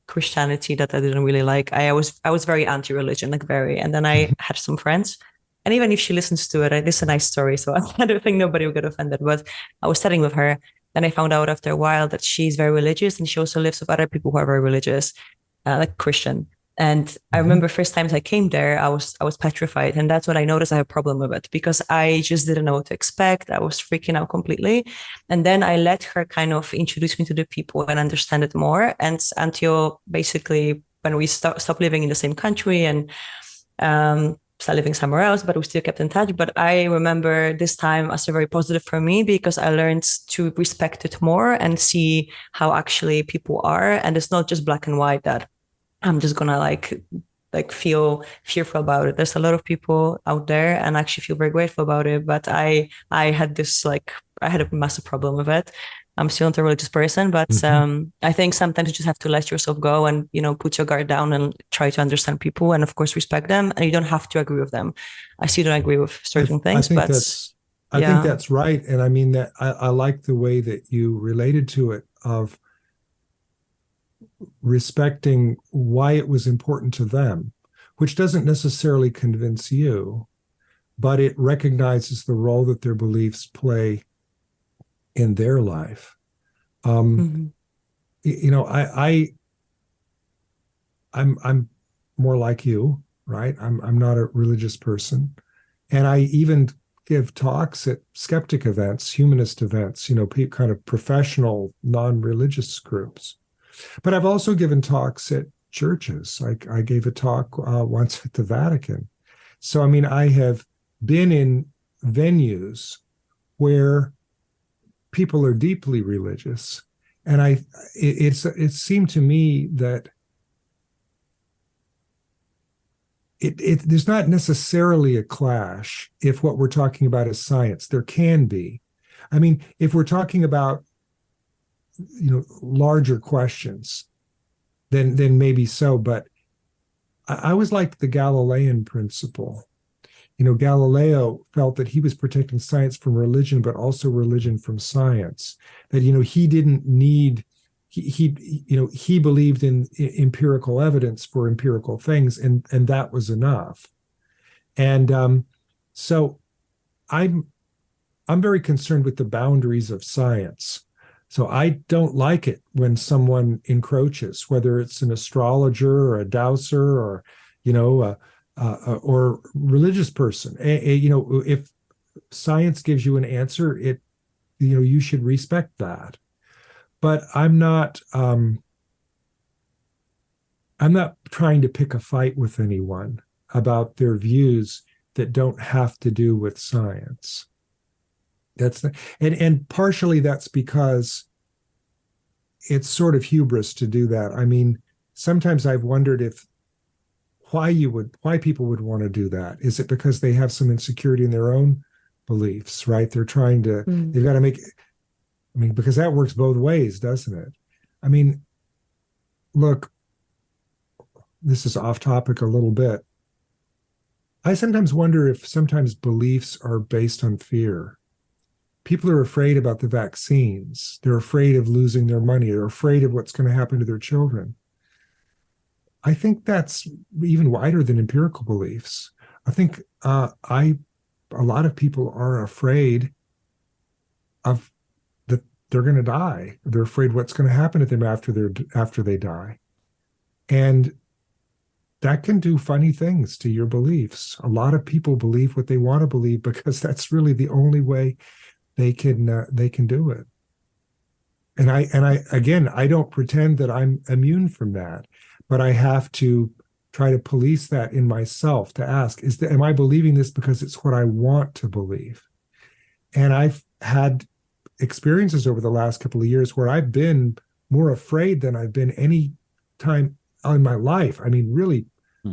Christianity that I didn't really like. I was very anti-religion, like very. And then I had some friends. And even if she listens to it, this is a nice story, so I don't think nobody will get offended. But I was studying with her, and I found out after a while that she's very religious, and she also lives with other people who are very religious, like Christian. And I remember first times I came there, I was petrified, and that's when I noticed I have a problem with it, because I just didn't know what to expect. I was freaking out completely, and then I let her kind of introduce me to the people and understand it more, and until basically when we stopped living in the same country and start living somewhere else, but we still kept in touch. But I remember this time as a very positive for me, because I learned to respect it more and see how actually people are, and it's not just black and white that I'm just gonna like feel fearful about it. There's a lot of people out there and I actually feel very grateful about it. But I had this I had a massive problem with it. I'm still not a religious person, but I think sometimes you just have to let yourself go and, put your guard down and try to understand people and of course respect them. And you don't have to agree with them. I still don't agree with certain things, I think that's right. And I mean that I like the way that you related to it, of respecting why it was important to them, which doesn't necessarily convince you, but it recognizes the role that their beliefs play in their life. I'm more like you, right? I'm not a religious person, and I even give talks at skeptic events, humanist events, kind of professional, non-religious groups. But I've also given talks at churches. I gave a talk once at the Vatican. So, I mean, I have been in venues where people are deeply religious. And it seemed to me that there's not necessarily a clash if what we're talking about is science. There can be. I mean, if we're talking about larger questions, then maybe so. But I always liked the Galilean principle. Galileo felt that he was protecting science from religion, but also religion from science. That he didn't need. He believed in empirical evidence for empirical things, and that was enough. And so I'm very concerned with the boundaries of science. So I don't like it when someone encroaches, whether it's an astrologer or a dowser or, or religious person. If science gives you an answer, you should respect that. But I'm not trying to pick a fight with anyone about their views that don't have to do with science. And partially that's because it's sort of hubris to do that. I mean, sometimes I've wondered why people would want to do that. Is it because they have some insecurity in their own beliefs, right? They're trying to, they've got to make, because that works both ways, doesn't it? I mean, look, this is off topic a little bit. I sometimes wonder if sometimes beliefs are based on fear. People are afraid about the vaccines. They're afraid of losing their money. They're afraid of what's going to happen to their children. I think that's even wider than empirical beliefs. I think a lot of people are afraid of that they're going to die. They're afraid what's going to happen to them after they die. And that can do funny things to your beliefs. A lot of people believe what they want to believe because that's really the only way they can do it. And I don't pretend that I'm immune from that, but I have to try to police that in myself to ask, am I believing this because it's what I want to believe? And I've had experiences over the last couple of years where I've been more afraid than I've been any time in my life. I mean, really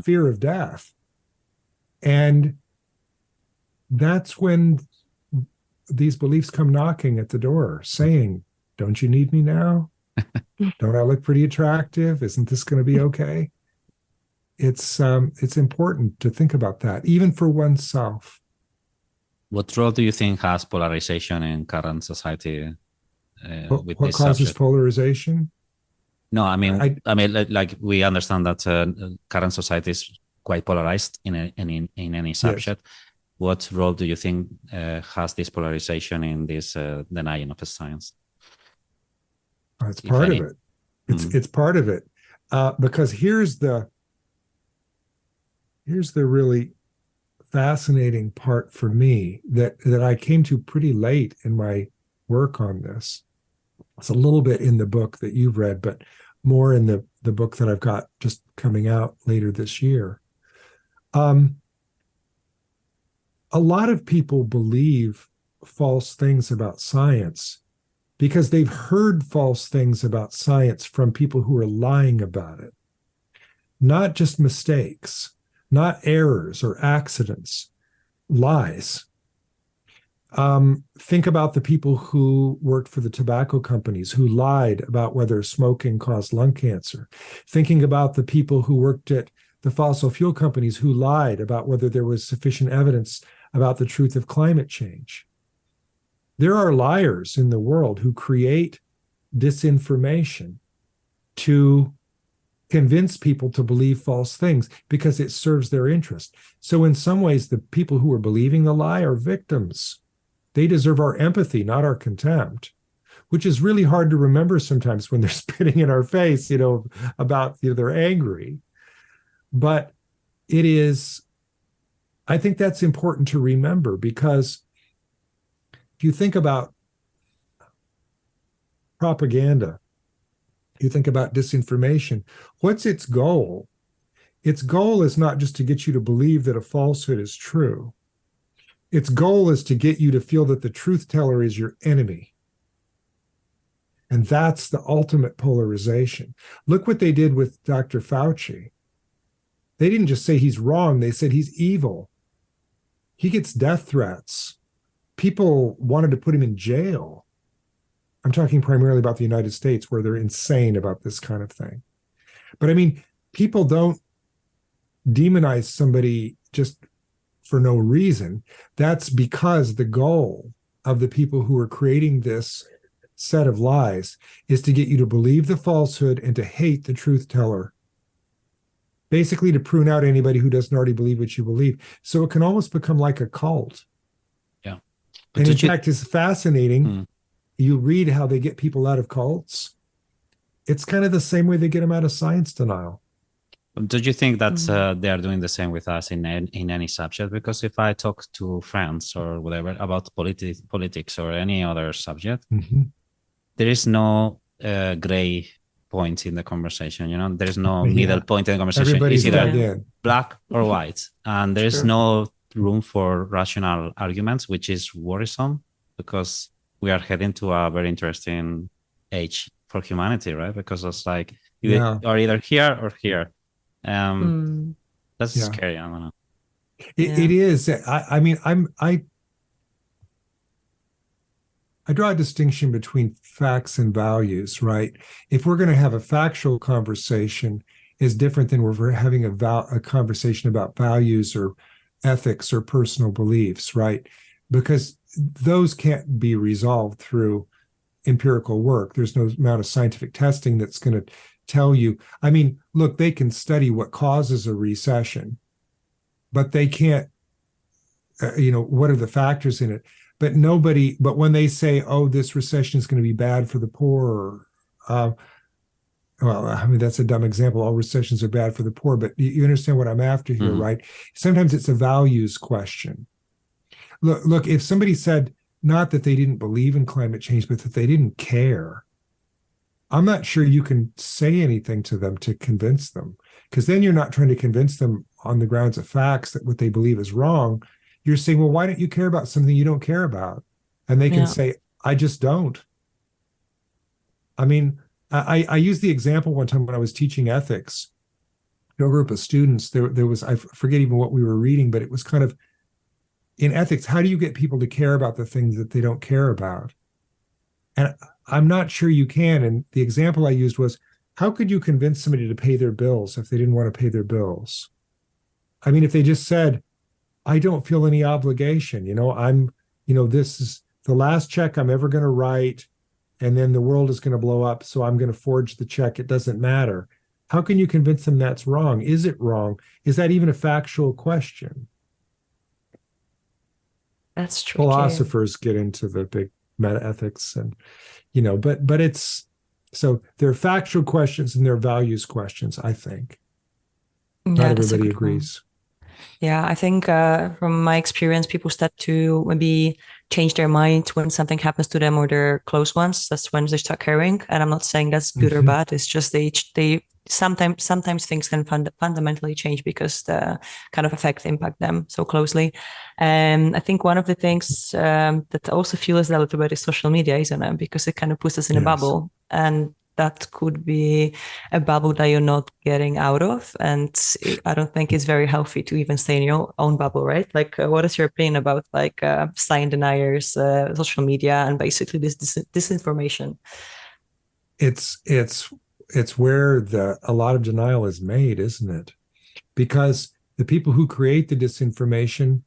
fear of death. And that's when these beliefs come knocking at the door saying, don't you need me now? Don't I look pretty attractive? Isn't this going to be okay? it's important to think about that, even for oneself. What role do you think has polarization in current society with What this causes subject? polarization? No, I mean, I- like we understand that current society is quite polarized in any subject. Yes. What role do you think has this polarization in this denying of science? It's part of it. It's part of it, because here's the really fascinating part for me that I came to pretty late in my work on this. It's a little bit in the book that you've read, but more in the book that I've got just coming out later this year. A lot of people believe false things about science because they've heard false things about science from people who are lying about it. Not just mistakes, not errors or accidents, lies. Think about the people who worked for the tobacco companies who lied about whether smoking caused lung cancer. Thinking about the people who worked at the fossil fuel companies who lied about whether there was sufficient evidence about the truth of climate change. There are liars in the world who create disinformation to convince people to believe false things because it serves their interest. So in some ways, the people who are believing the lie are victims. They deserve our empathy, not our contempt, which is really hard to remember sometimes when they're spitting in our face, about, they're angry. But it is, I think that's important to remember, because if you think about propaganda, you think about disinformation, what's its goal? Its goal is not just to get you to believe that a falsehood is true. Its goal is to get you to feel that the truth teller is your enemy. And that's the ultimate polarization. Look what they did with Dr. Fauci. They didn't just say he's wrong, they said he's evil. He gets death threats. People wanted to put him in jail. I'm talking primarily about the United States, where they're insane about this kind of thing. But I mean, people don't demonize somebody just for no reason. That's because the goal of the people who are creating this set of lies is to get you to believe the falsehood and to hate the truth teller. Basically to prune out anybody who doesn't already believe what you believe. So it can almost become like a cult. Yeah. And in fact, it's fascinating. You read how they get people out of cults. It's kind of the same way they get them out of science denial. Do you think that they are doing the same with us in any subject? Because if I talk to friends or whatever about politics or any other subject, there is no gray point in the conversation. There is no middle point in the conversation. Everybody's it's either in. black or white, and there is no room for rational arguments, which is worrisome because we are heading to a very interesting age for humanity, right? Because it's like you are either here or here. That's scary. I don't know. It is. I mean, I draw a distinction between facts and values, right? If we're going to have a factual conversation, is different than we're having a conversation about values or ethics or personal beliefs, right? Because those can't be resolved through empirical work. There's no amount of scientific testing that's going to tell you. I mean, look, they can study what causes a recession, but they can't, what are the factors in it? But when they say, oh, this recession is going to be bad for the poor, well, I mean, that's a dumb example. All recessions are bad for the poor, but you understand what I'm after here, right? Sometimes it's a values question. Look, if somebody said, not that they didn't believe in climate change, but that they didn't care, I'm not sure you can say anything to them to convince them, because then you're not trying to convince them on the grounds of facts that what they believe is wrong. You're saying, well, why don't you care about something you don't care about? And they can say, I just don't. I mean, I used the example one time when I was teaching ethics to a group of students. There was, I forget even what we were reading, but it was kind of, in ethics, how do you get people to care about the things that they don't care about? And I'm not sure you can. And the example I used was, how could you convince somebody to pay their bills if they didn't want to pay their bills? I mean, if they just said, I don't feel any obligation, this is the last check I'm ever going to write, and then the world is going to blow up, so I'm going to forge the check. It doesn't matter. How can you convince them that's wrong? Is it wrong? Is that even a factual question? That's true. Philosophers get into the big meta ethics, and but it's so there are factual questions and there are values questions. I think not everybody agrees. Yeah, I think from my experience, people start to maybe change their mind when something happens to them or their close ones. That's when they start caring. And I'm not saying that's good or bad. It's just they sometimes things can fundamentally change because the kind of effects impact them so closely. And I think one of the things that also fuels that a little bit is social media, isn't it? Because it kind of puts us in a bubble, and that could be a bubble that you're not getting out of. And I don't think it's very healthy to even stay in your own bubble, right? Like, what is your opinion about like science deniers, social media, and basically this disinformation? It's where a lot of denial is made, isn't it? Because the people who create the disinformation,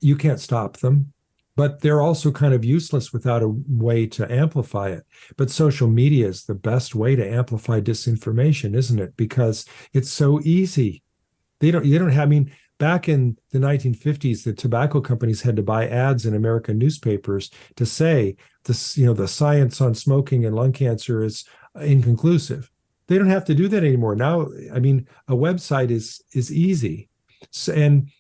you can't stop them, but they're also kind of useless without a way to amplify it. But social media is the best way to amplify disinformation, isn't it? Because it's so easy. You don't have, I mean, back in the 1950s, the tobacco companies had to buy ads in American newspapers to say this, the science on smoking and lung cancer is inconclusive. They don't have to do that anymore. Now, I mean, a website is easy. So, and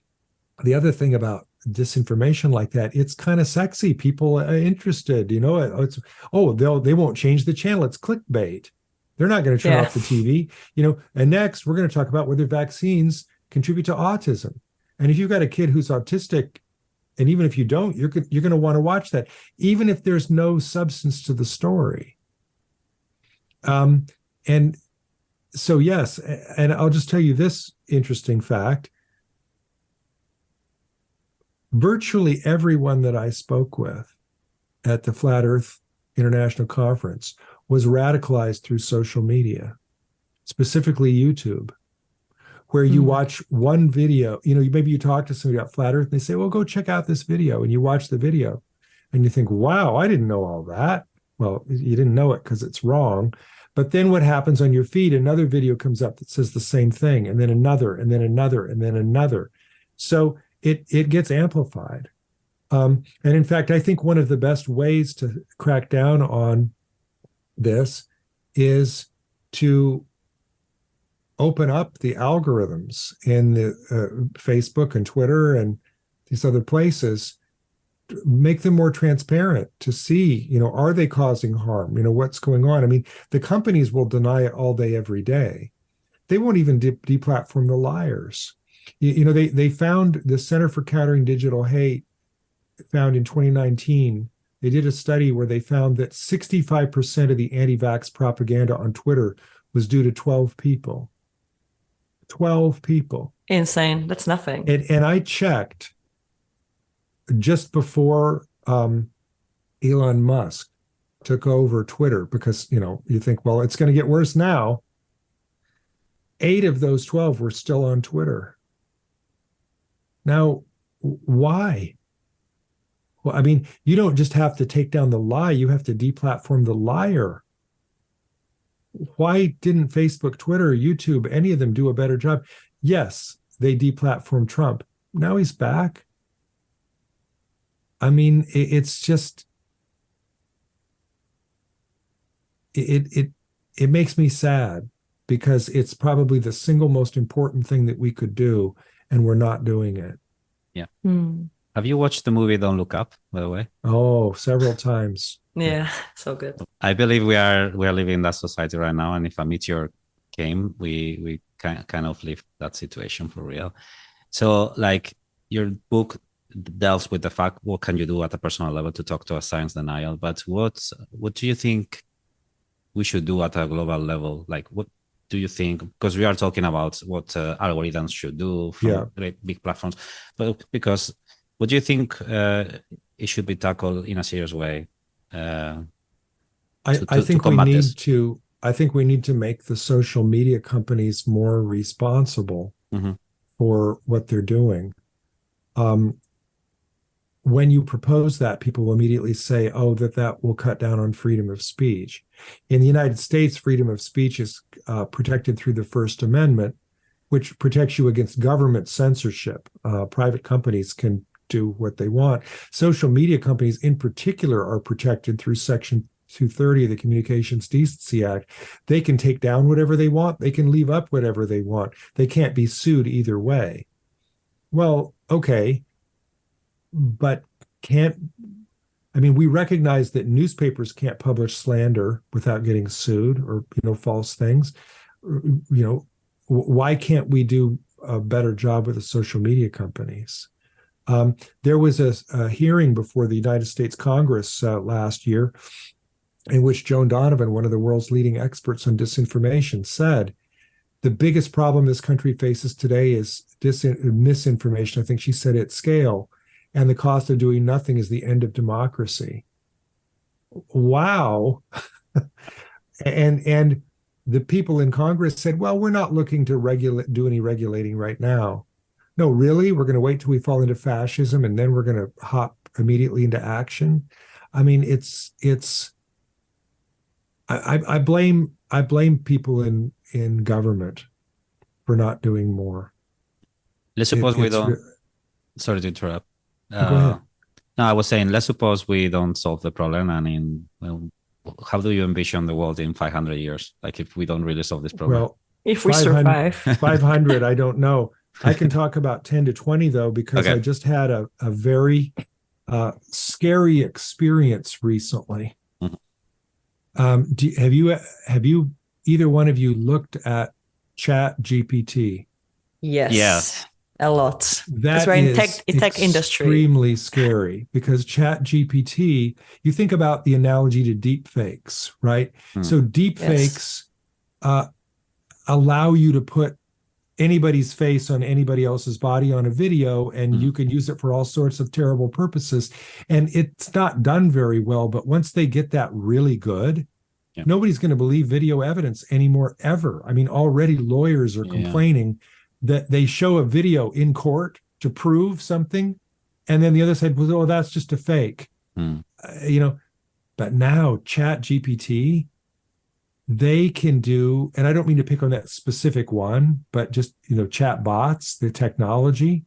the other thing about disinformation like that, it's kind of sexy. People are interested, they won't change the channel. It's clickbait. They're not going to turn off the TV, and next we're going to talk about whether vaccines contribute to autism. And if you've got a kid who's autistic, and even if you don't, you're going to want to watch that, even if there's no substance to the story. And so, yes, and I'll just tell you this interesting fact. Virtually everyone that I spoke with at the Flat Earth International Conference was radicalized through social media, specifically YouTube, where you watch one video, maybe you talk to somebody about Flat Earth and they say, well, go check out this video. And you watch the video and you think, wow, I didn't know all that. Well, you didn't know it because it's wrong. But then what happens on your feed, another video comes up that says the same thing, and then another, and then another, and then another. So it gets amplified. And in fact, I think one of the best ways to crack down on this is to open up the algorithms in the Facebook and Twitter and these other places, make them more transparent to see, are they causing harm? What's going on? I mean, the companies will deny it all day, every day. They won't even deplatform the liars. They found the Center for Countering Digital Hate found in 2019, they did a study where they found that 65% of the anti-vax propaganda on Twitter was due to 12 people. 12 people. Insane. That's nothing. And I checked just before Elon Musk took over Twitter, because, you think, well, it's going to get worse now. 8 of those 12 were still on Twitter. Now, why? Well, I mean, you don't just have to take down the lie, you have to deplatform the liar. Why didn't Facebook, Twitter, YouTube, any of them do a better job? Yes, they deplatformed Trump. Now he's back. I mean, it's just, it makes me sad, because it's probably the single most important thing that we could do, and we're not doing it. Yeah. Have you watched the movie Don't Look Up, by the way? Oh, several times. Yeah, so good. I believe we are living in that society right now, and if a meteor came, we kind of live that situation for real. So, like, your book delves with the fact, what can you do at a personal level to talk to a science denial? But what do you think we should do at a global level? Like, what do you think? Because we are talking about what algorithms should do from great big platforms, but because what do you think it should be tackled in a serious way? I think we need to I think we need to make the social media companies more responsible for what they're doing. When you propose that, people will immediately say, oh, that will cut down on freedom of speech. In the United States, freedom of speech is protected through the First Amendment, which protects you against government censorship. Private companies can do what they want. Social media companies in particular are protected through Section 230 of the Communications Decency Act. They can take down whatever they want. They can leave up whatever they want. They can't be sued either way. Well, okay, but we recognize that newspapers can't publish slander without getting sued or, false things. Why can't we do a better job with the social media companies? There was a hearing before the United States Congress last year in which Joan Donovan, one of the world's leading experts on disinformation, said the biggest problem this country faces today is misinformation. I think she said at scale, and the cost of doing nothing is the end of democracy. Wow. and the people in Congress said, well, we're not looking to do any regulating right now. No, really? We're going to wait till we fall into fascism and then we're going to hop immediately into action? I mean, I blame people in government for not doing more. Let's suppose we don't. Sorry to interrupt. Go ahead. No, I was saying, let's suppose we don't solve the problem. How do you envision the world in 500 years? Like if we don't really solve this problem? Well, if we survive. 500, I don't know. I can talk about 10 to 20 though, because I just had a very scary experience recently. Have you either one of you looked at Chat GPT? Yes. Yes. A lot. That is in tech industry. Extremely scary because Chat GPT, you think about the analogy to deep fakes, right? So deep fakes allow you to put anybody's face on anybody else's body on a video, and you can use it for all sorts of terrible purposes. And it's not done very well, but once they get that really good, nobody's going to believe video evidence anymore, ever. I mean, already lawyers are complaining that they show a video in court to prove something, and then the other side was, oh, that's just a fake. But now Chat GPT, they can do, and I don't mean to pick on that specific one, but just, chat bots, the technology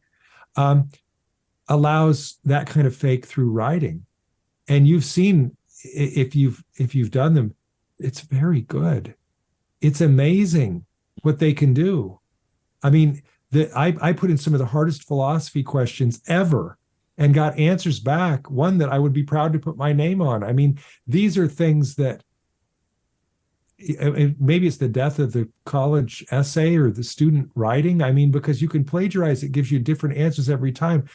allows that kind of fake through writing. And you've seen, if you've done them, it's very good. It's amazing what they can do. I mean, I put in some of the hardest philosophy questions ever and got answers back, one that I would be proud to put my name on. I mean, these are things that maybe it's the death of the college essay or the student writing. I mean, because you can plagiarize, it gives you different answers every time.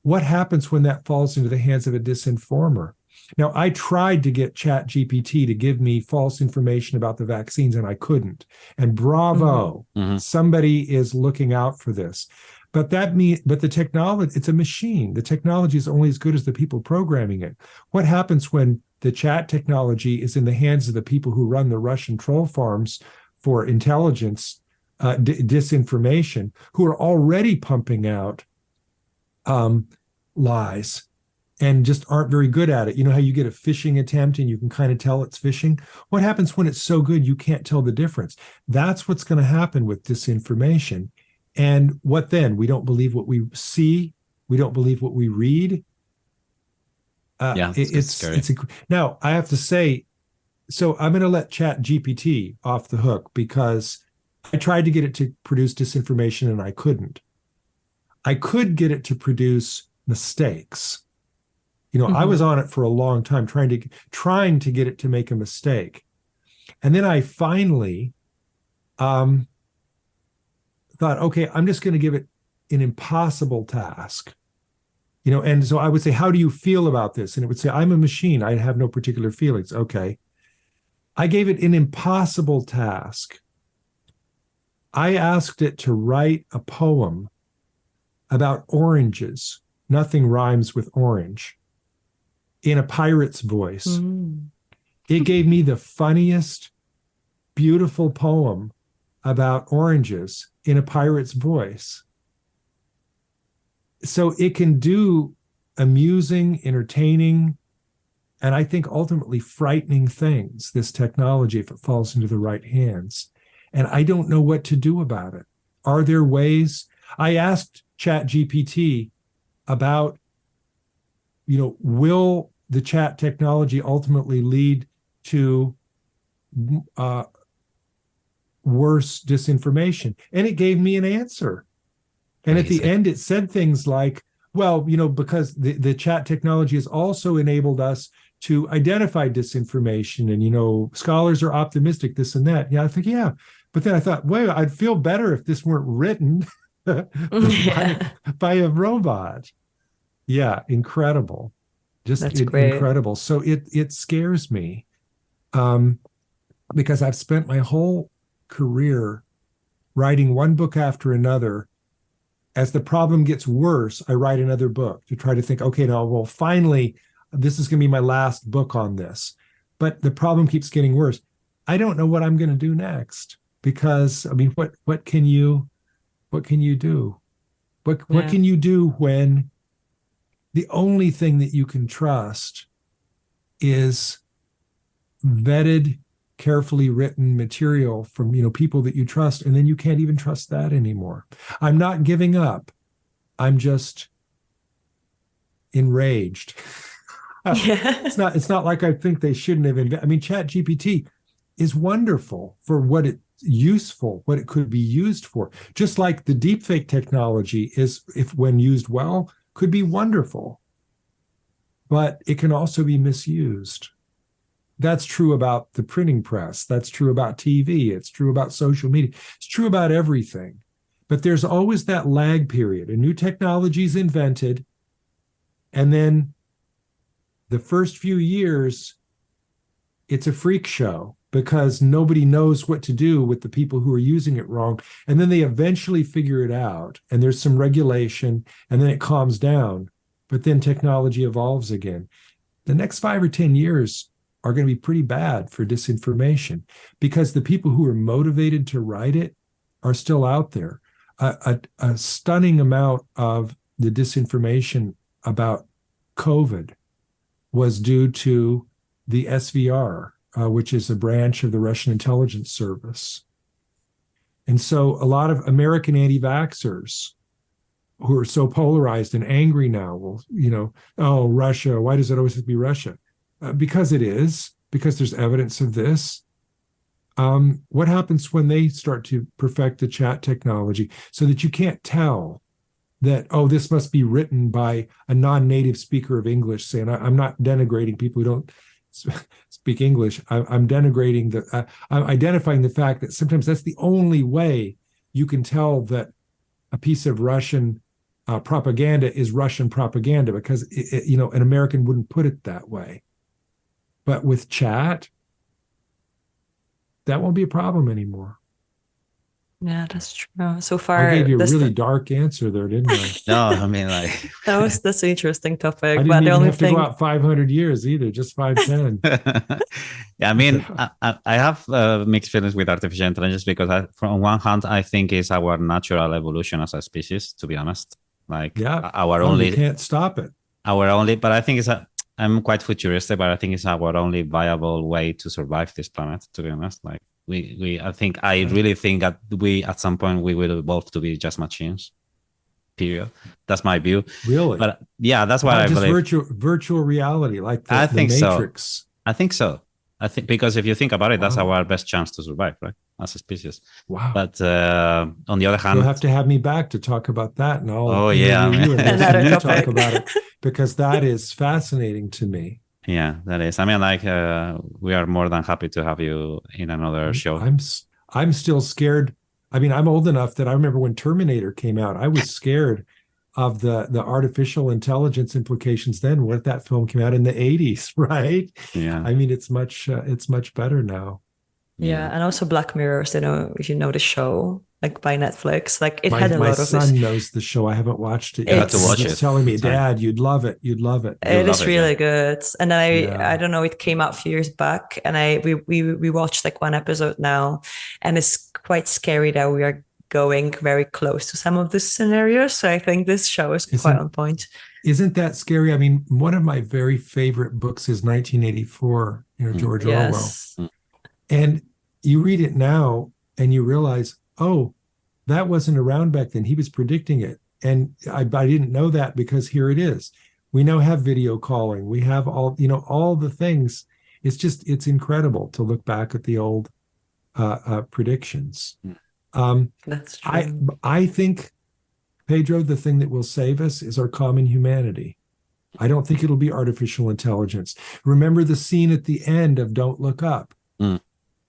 What happens when that falls into the hands of a disinformer? Now, I tried to get Chat GPT to give me false information about the vaccines, and I couldn't. And bravo, somebody is looking out for this. But the technology, it's a machine. The technology is only as good as the people programming it. What happens when the chat technology is in the hands of the people who run the Russian troll farms for intelligence, disinformation, who are already pumping out lies and just aren't very good at it? You know how you get a phishing attempt and you can kind of tell it's phishing? What happens when it's so good you can't tell the difference? That's what's going to happen with disinformation. And what then? We don't believe what we see. We don't believe what we read. It's scary. Now, I have to say, so I'm going to let Chat GPT off the hook because I tried to get it to produce disinformation and I couldn't. I could get it to produce mistakes. I was on it for a long time trying to get it to make a mistake. And then I finally thought, okay, I'm just going to give it an impossible task. And so I would say, how do you feel about this? And it would say, I'm a machine. I have no particular feelings. Okay. I gave it an impossible task. I asked it to write a poem about oranges. Nothing rhymes with orange. In a pirate's voice. It gave me the funniest, beautiful poem about oranges in a pirate's voice. So it can do amusing, entertaining, and I think ultimately frightening things, this technology, if it falls into the right hands. And I don't know what to do about it. Are there ways? I asked ChatGPT about, will the chat technology ultimately lead to worse disinformation? And it gave me an answer. And at the end, it said things like, well, because the chat technology has also enabled us to identify disinformation, and, scholars are optimistic, this and that. Yeah, I think, yeah. But then I thought, wait, I'd feel better if this weren't written by a robot. Yeah, incredible. Just incredible. So it scares me because I've spent my whole career writing one book after another. As the problem gets worse, I write another book to try to think, okay, now, well, finally, this is going to be my last book on this. But the problem keeps getting worse. I don't know what I'm going to do next because, what can you do? What can you do when the only thing that you can trust is vetted, carefully written material from people that you trust, and then you can't even trust that anymore. I'm not giving up. I'm just enraged. It's not like I think they shouldn't have ChatGPT is wonderful for what it could be used for. Just like the deepfake technology is, if when used well, could be wonderful, but it can also be misused. That's true about the printing press. That's true about TV. It's true about social media. It's true about everything. But there's always that lag period. A new technology is invented, and then the first few years, it's a freak show because nobody knows what to do with the people who are using it wrong. And then they eventually figure it out, and there's some regulation, and then it calms down. But then technology evolves again. The next 5 or 10 years are going to be pretty bad for disinformation because the people who are motivated to write it are still out there. A stunning amount of the disinformation about COVID was due to the SVR, which is a branch of the Russian intelligence service. And so a lot of American anti-vaxxers who are so polarized and angry now will, oh, Russia, why does it always have to be Russia? Because there's evidence of this. What happens when they start to perfect the chat technology so that you can't tell that, oh, this must be written by a non-native speaker of English, saying, I'm not denigrating people who don't speak English. I'm denigrating I'm identifying the fact that sometimes that's the only way you can tell that a piece of Russian propaganda is Russian propaganda, because an American wouldn't put it that way. But with chat, that won't be a problem anymore. Yeah, that's true. So far, I gave you a really dark answer there, didn't I? No, that's an interesting topic. I didn't even have to go out 500 years either, just 510. Yeah, I have mixed feelings with artificial intelligence because from one hand, I think it's our natural evolution as a species, to be honest. You can't stop it. But I think I'm quite futuristic, but I think it's our only viable way to survive this planet, to be honest. I really think that we, at some point, we will evolve to be just machines. Period. That's my view. Really? But yeah, that's what I believe. Virtual reality, like the Matrix. So. I think so. Because if you think about it, that's our best chance to survive, right? As a species. Wow. But on the other hand, you'll have to have me back to talk about that, and I'll you and talk about it, because that is fascinating to me. Yeah, that is. We are more than happy to have you in another show. I'm still scared. I'm old enough that I remember when Terminator came out, I was scared of the artificial intelligence implications then. What if that film came out in the 80s, right? Yeah. It's much better now. Yeah, and also Black Mirror, if you know the show, like by Netflix. Like it my, had a my lot of son this. knows the show. I haven't watched it You yet. have to watch He's it. telling me, It's fine. Dad, you'd love it. You'd love it. It love is it, really yeah. good. And then Yeah. I don't know, it came out a few years back, and we watched like one episode now, and it's quite scary that we are going very close to some of the scenarios. So I think this show is quite on point. Isn't that scary? I mean, one of my very favorite books is 1984, George Orwell. Yes. And you read it now and you realize, oh, that wasn't around back then. He was predicting it. And I didn't know that, because here it is. We now have video calling. We have all the things. It's incredible to look back at the old predictions. That's true. I think, Pedro, the thing that will save us is our common humanity. I don't think it'll be artificial intelligence. Remember the scene at the end of Don't Look Up.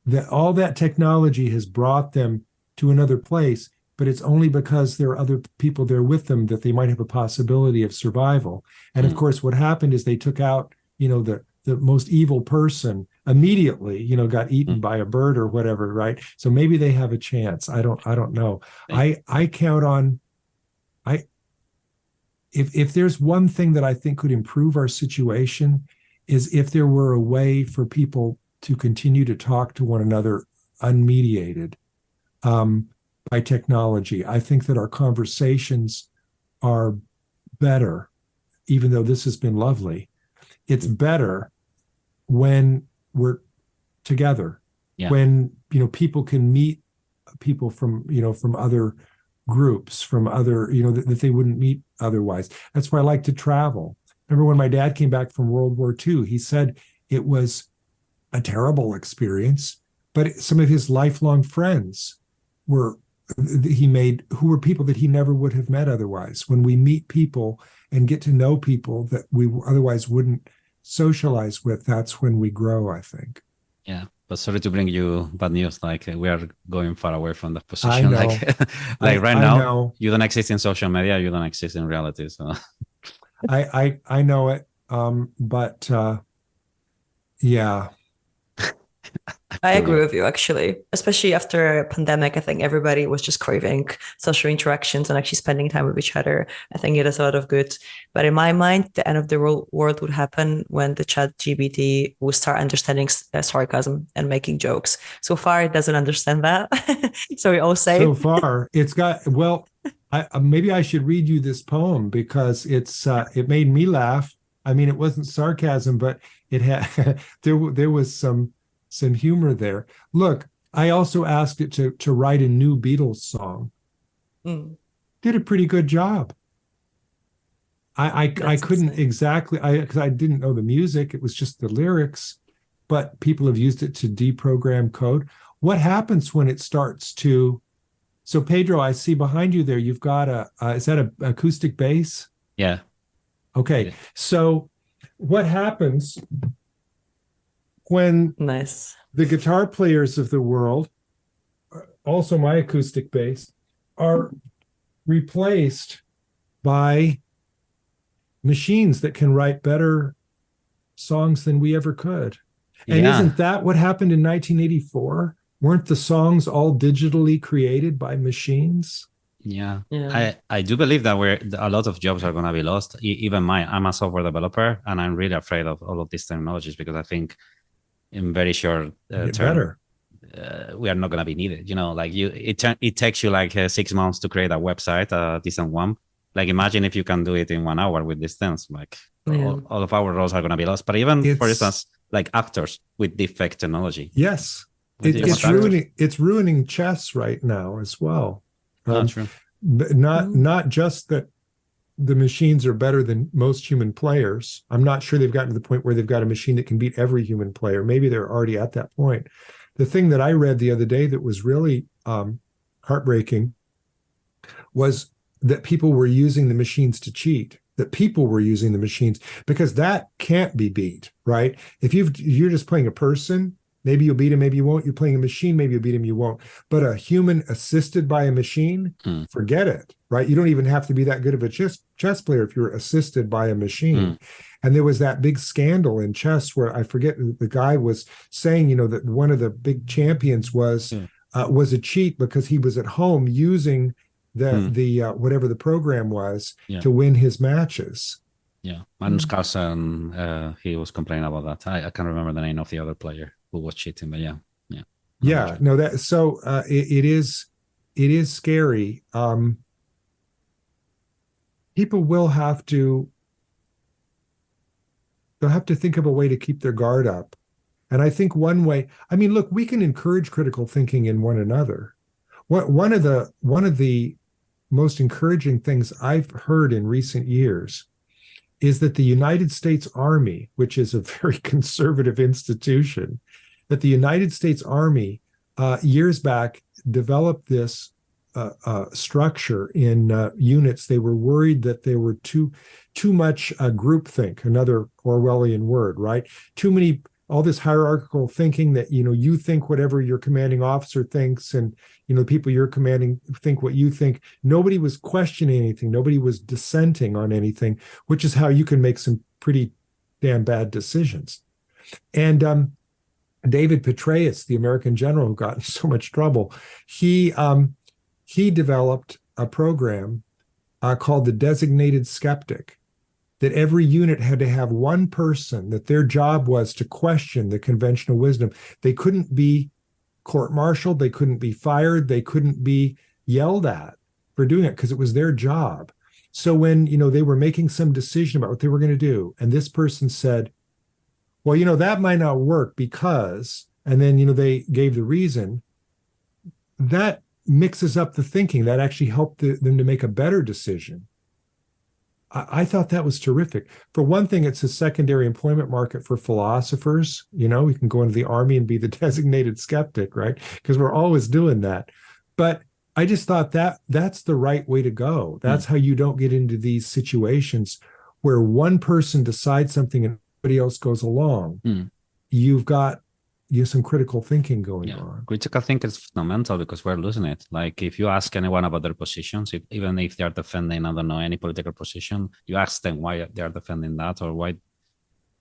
That all that technology has brought them to another place, but it's only because there are other people there with them that they might have a possibility of survival. And of course, what happened is they took out, the most evil person immediately, got eaten by a bird or whatever, right? So maybe they have a chance. I don't know. I count on, if there's one thing that I think could improve our situation, is if there were a way for people to continue to talk to one another unmediated by technology. I think that our conversations are better, even though this has been lovely. It's better when we're together, when people can meet people from from other groups, from other that they wouldn't meet otherwise. That's why I like to travel. Remember when my dad came back from World War II, he said it was a terrible experience, but some of his lifelong friends who were people that he never would have met otherwise. When we meet people and get to know people that we otherwise wouldn't socialize with, that's when we grow, I think. Yeah, but sorry to bring you bad news. Like we are going far away from the position. I know. Like right I now, know. you don't exist in social media. You don't exist in reality. So I know it. But yeah. I agree with you, actually, especially after a pandemic. I think everybody was just craving social interactions and actually spending time with each other. I think it does a lot of good. But in my mind, the end of the world would happen when the ChatGPT will start understanding sarcasm and making jokes. So far, it doesn't understand that. So we all say. So far, it's got, well, maybe I should read you this poem, because it made me laugh. I mean, it wasn't sarcasm, but it had there was some humor there. Look, I also asked it to write a new Beatles song. Did a pretty good job. I couldn't insane. Exactly, because I didn't know the music. It was just the lyrics, but people have used it to deprogram code. What happens when it starts to? So Pedro, I see behind you there, you've got is that an acoustic bass? Yeah. Okay. Yeah. So what happens when the guitar players of the world, also my acoustic bass, are replaced by machines that can write better songs than we ever could? And isn't that what happened in 1984? Weren't the songs all digitally created by machines? Yeah. I do believe that a lot of jobs are going to be lost. Even mine. I'm a software developer, and I'm really afraid of all of these technologies, because I think in very short term, we are not going to be needed. Like it takes you like 6 months to create a website, a decent one. Like imagine if you can do it in 1 hour with these things. Like all of our roles are going to be lost. But even for instance, like actors with deepfake technology. Yes, it's ruining chess right now as well. True. Not just that the machines are better than most human players. I'm not sure they've gotten to the point where they've got a machine that can beat every human player. Maybe they're already at that point. The thing that I read the other day that was really heartbreaking was that people were using the machines to cheat. That people were using the machines, because that can't be beat, right? If you're just playing a person, maybe you'll beat him, maybe you won't. You're playing a machine, maybe you'll beat him, you won't. But a human assisted by a machine, forget it, right? You don't even have to be that good of a chess player if you're assisted by a machine. And there was that big scandal in chess where I forget, the guy was saying, that one of the big champions was was a cheat because he was at home using the whatever the program was to win his matches. Yeah, Magnus Carlsen, he was complaining about that. I can't remember the name of the other player who was cheating, but yeah. No, that so it is scary. People will have to. They'll have to think of a way to keep their guard up. And I think one way, I mean, look, we can encourage critical thinking in one another. One of the most encouraging things I've heard in recent years is that the United States Army, which is a very conservative institution, that the United States Army years back developed this structure in units. They were worried that they were too much groupthink, another Orwellian word, right? Too many, all this hierarchical thinking that, you think whatever your commanding officer thinks, and, the people you're commanding think what you think. Nobody was questioning anything. Nobody was dissenting on anything, which is how you can make some pretty damn bad decisions. And David Petraeus, the American general who got in so much trouble, he developed a program called the Designated Skeptic, that every unit had to have one person that their job was to question the conventional wisdom. They couldn't be court-martialed, they couldn't be fired, they couldn't be yelled at for doing it because it was their job. So when, they were making some decision about what they were going to do, and this person said, well, that might not work because, and then, they gave the reason, that mixes up the thinking. That actually helped them to make a better decision. I thought that was terrific. For one thing, it's a secondary employment market for philosophers. We can go into the army and be the designated skeptic, right? Because we're always doing that. But I just thought that's the right way to go. That's how you don't get into these situations where one person decides something and everybody else goes along. You've got some critical thinking going on. Critical thinking is fundamental because we're losing it. Like if you ask anyone about their positions, even if they are defending, I don't know, any political position, you ask them why they are defending that or why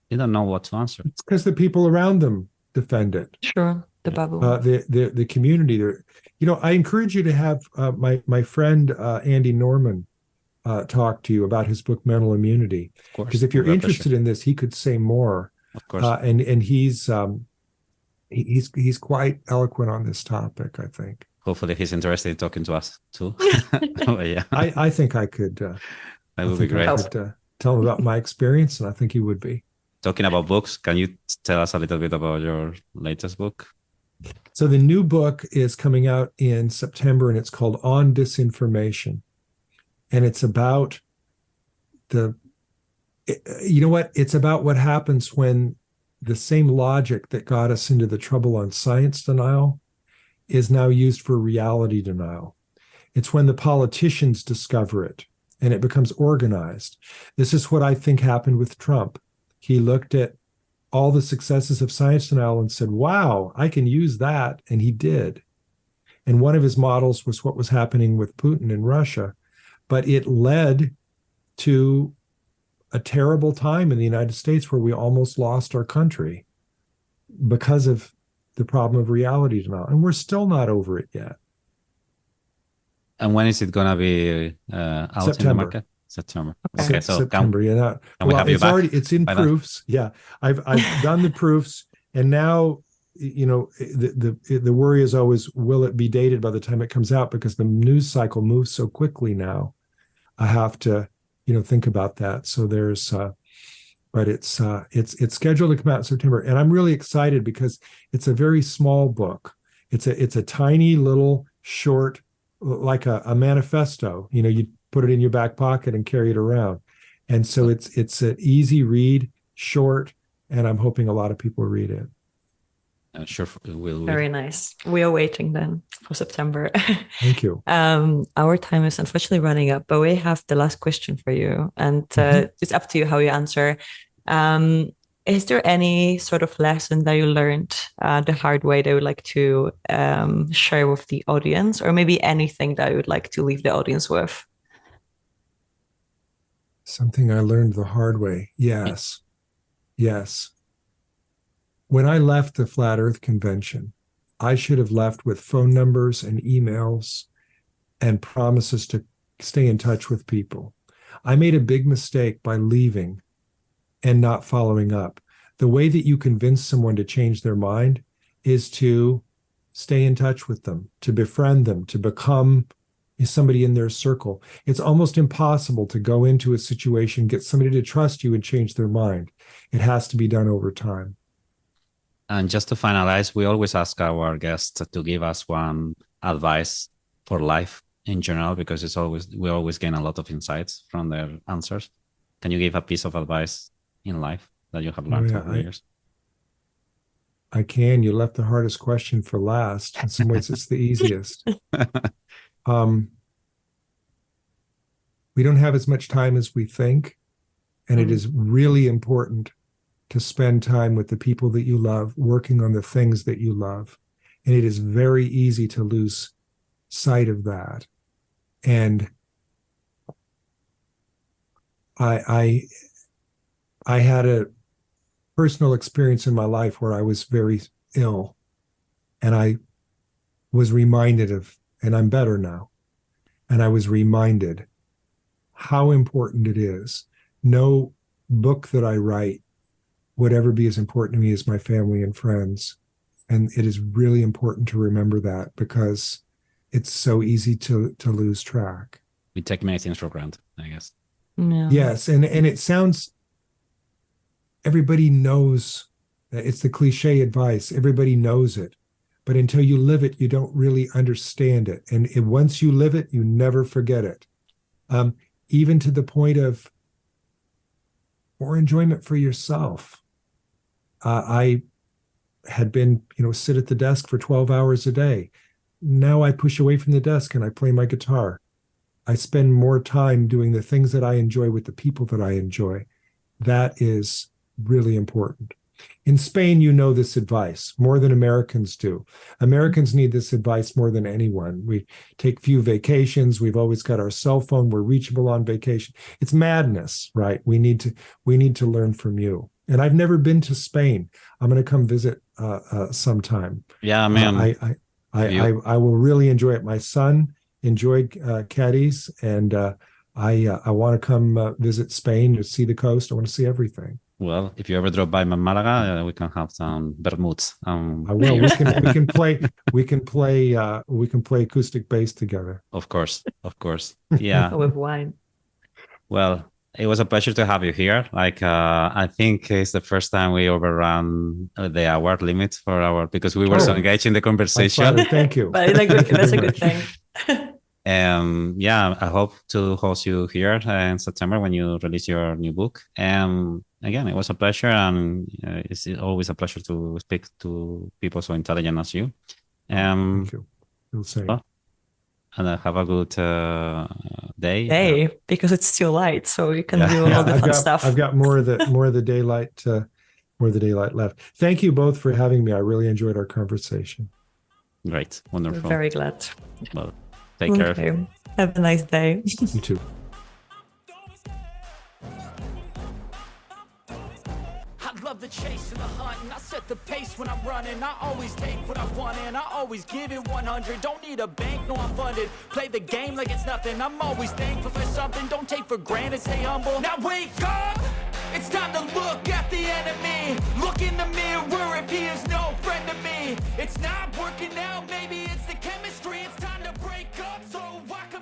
they don't know what to answer. It's because the people around them defend it. Sure, the bubble. The community. I encourage you to have my friend Andy Norman talk to you about his book Mental Immunity. Because if you're interested in this, he could say more. Of course. And he's quite eloquent on this topic, I think. Hopefully he's interested in talking to us too. I think I could. That would be great. I could, tell him about my experience, and I think he would be. Talking about books, can you tell us a little bit about your latest book? So the new book is coming out in September, and it's called On Disinformation. And it's about it's about what happens when the same logic that got us into the trouble on science denial is now used for reality denial. It's when the politicians discover it and it becomes organized. This is what I think happened with Trump. He looked at all the successes of science denial and said, wow, I can use that. And he did. And one of his models was what was happening with Putin in Russia. But it led to a terrible time in the United States where we almost lost our country because of the problem of reality denial. And we're still not over it yet. And when is it going to be out September. In the market? September. Okay, so September. It's in proofs. Yeah, I've done the proofs, and now the worry is always, will it be dated by the time it comes out? Because the news cycle moves so quickly now. I have to think about that. So there's but it's scheduled to come out in September, and I'm really excited because it's a very small book. It's a tiny little short, like a manifesto. You put it in your back pocket and carry it around. And so it's an easy read, short, and I'm hoping a lot of people read it. Sure, we'll. Very nice. We are waiting then for September. Thank you. Our time is unfortunately running up, but we have the last question for you, and it's up to you how you answer. Is there any sort of lesson that you learned the hard way that you would like to share with the audience, or maybe anything that you would like to leave the audience with? Something I learned the hard way. Yes. When I left the Flat Earth Convention, I should have left with phone numbers and emails and promises to stay in touch with people. I made a big mistake by leaving and not following up. The way that you convince someone to change their mind is to stay in touch with them, to befriend them, to become somebody in their circle. It's almost impossible to go into a situation, get somebody to trust you and change their mind. It has to be done over time. And just to finalize, we always ask our guests to give us one advice for life in general, because we always gain a lot of insights from their answers. Can you give a piece of advice in life that you have learned over the years? I can. You left the hardest question for last. In some ways, it's the easiest. We don't have as much time as we think, and it is really important to spend time with the people that you love, working on the things that you love. And it is very easy to lose sight of that. And I had a personal experience in my life where I was very ill, and I was reminded of, and I'm better now, and I was reminded how important it is. No book that I write would ever be as important to me as my family and friends. And it is really important to remember that, because it's so easy to lose track. We take many things for granted, I guess. Yeah. Yes, and it sounds, everybody knows, it's the cliche advice, everybody knows it, but until you live it, you don't really understand it. And once you live it, you never forget it. Even to the point of more enjoyment for yourself. I had been, sit at the desk for 12 hours a day. Now I push away from the desk and I play my guitar. I spend more time doing the things that I enjoy with the people that I enjoy. That is really important. In Spain, this advice more than Americans do. Americans need this advice more than anyone. We take few vacations. We've always got our cell phone. We're reachable on vacation. It's madness, right? We need to learn from you. And I've never been to Spain. I'm going to come visit sometime. Yeah, man. I will really enjoy it. My son enjoyed Cadiz, and I want to come visit Spain to see the coast. I want to see everything. Well, if you ever drop by Malaga, we can have some vermouths. I will. We can play acoustic bass together. Of course. Yeah. With wine. Well, it was a pleasure to have you here. I think it's the first time we overran the hour limit because we were so engaged in the conversation. Thank you. But that's a good thing. Yeah, I hope to host you here in September when you release your new book. Again, it was a pleasure, and it's always a pleasure to speak to people so intelligent as you. Thank you. You'll say. And have a good day. Because it's still light, so you can do all the fun stuff. I've got more of the daylight left. Thank you both for having me. I really enjoyed our conversation. Great, wonderful. We're very glad. Well, take care. Have a nice day. You too. Love the chase and the hunt, and I set the pace when I'm running. I always take what I want and I always give it 100. Don't need a bank, no, I'm funded. Play the game like it's nothing. I'm always thankful for something. Don't take for granted, stay humble. Now wake up, it's time to look at the enemy. Look in the mirror if he is no friend to me. It's not working out, maybe it's the chemistry. It's time to break up so I can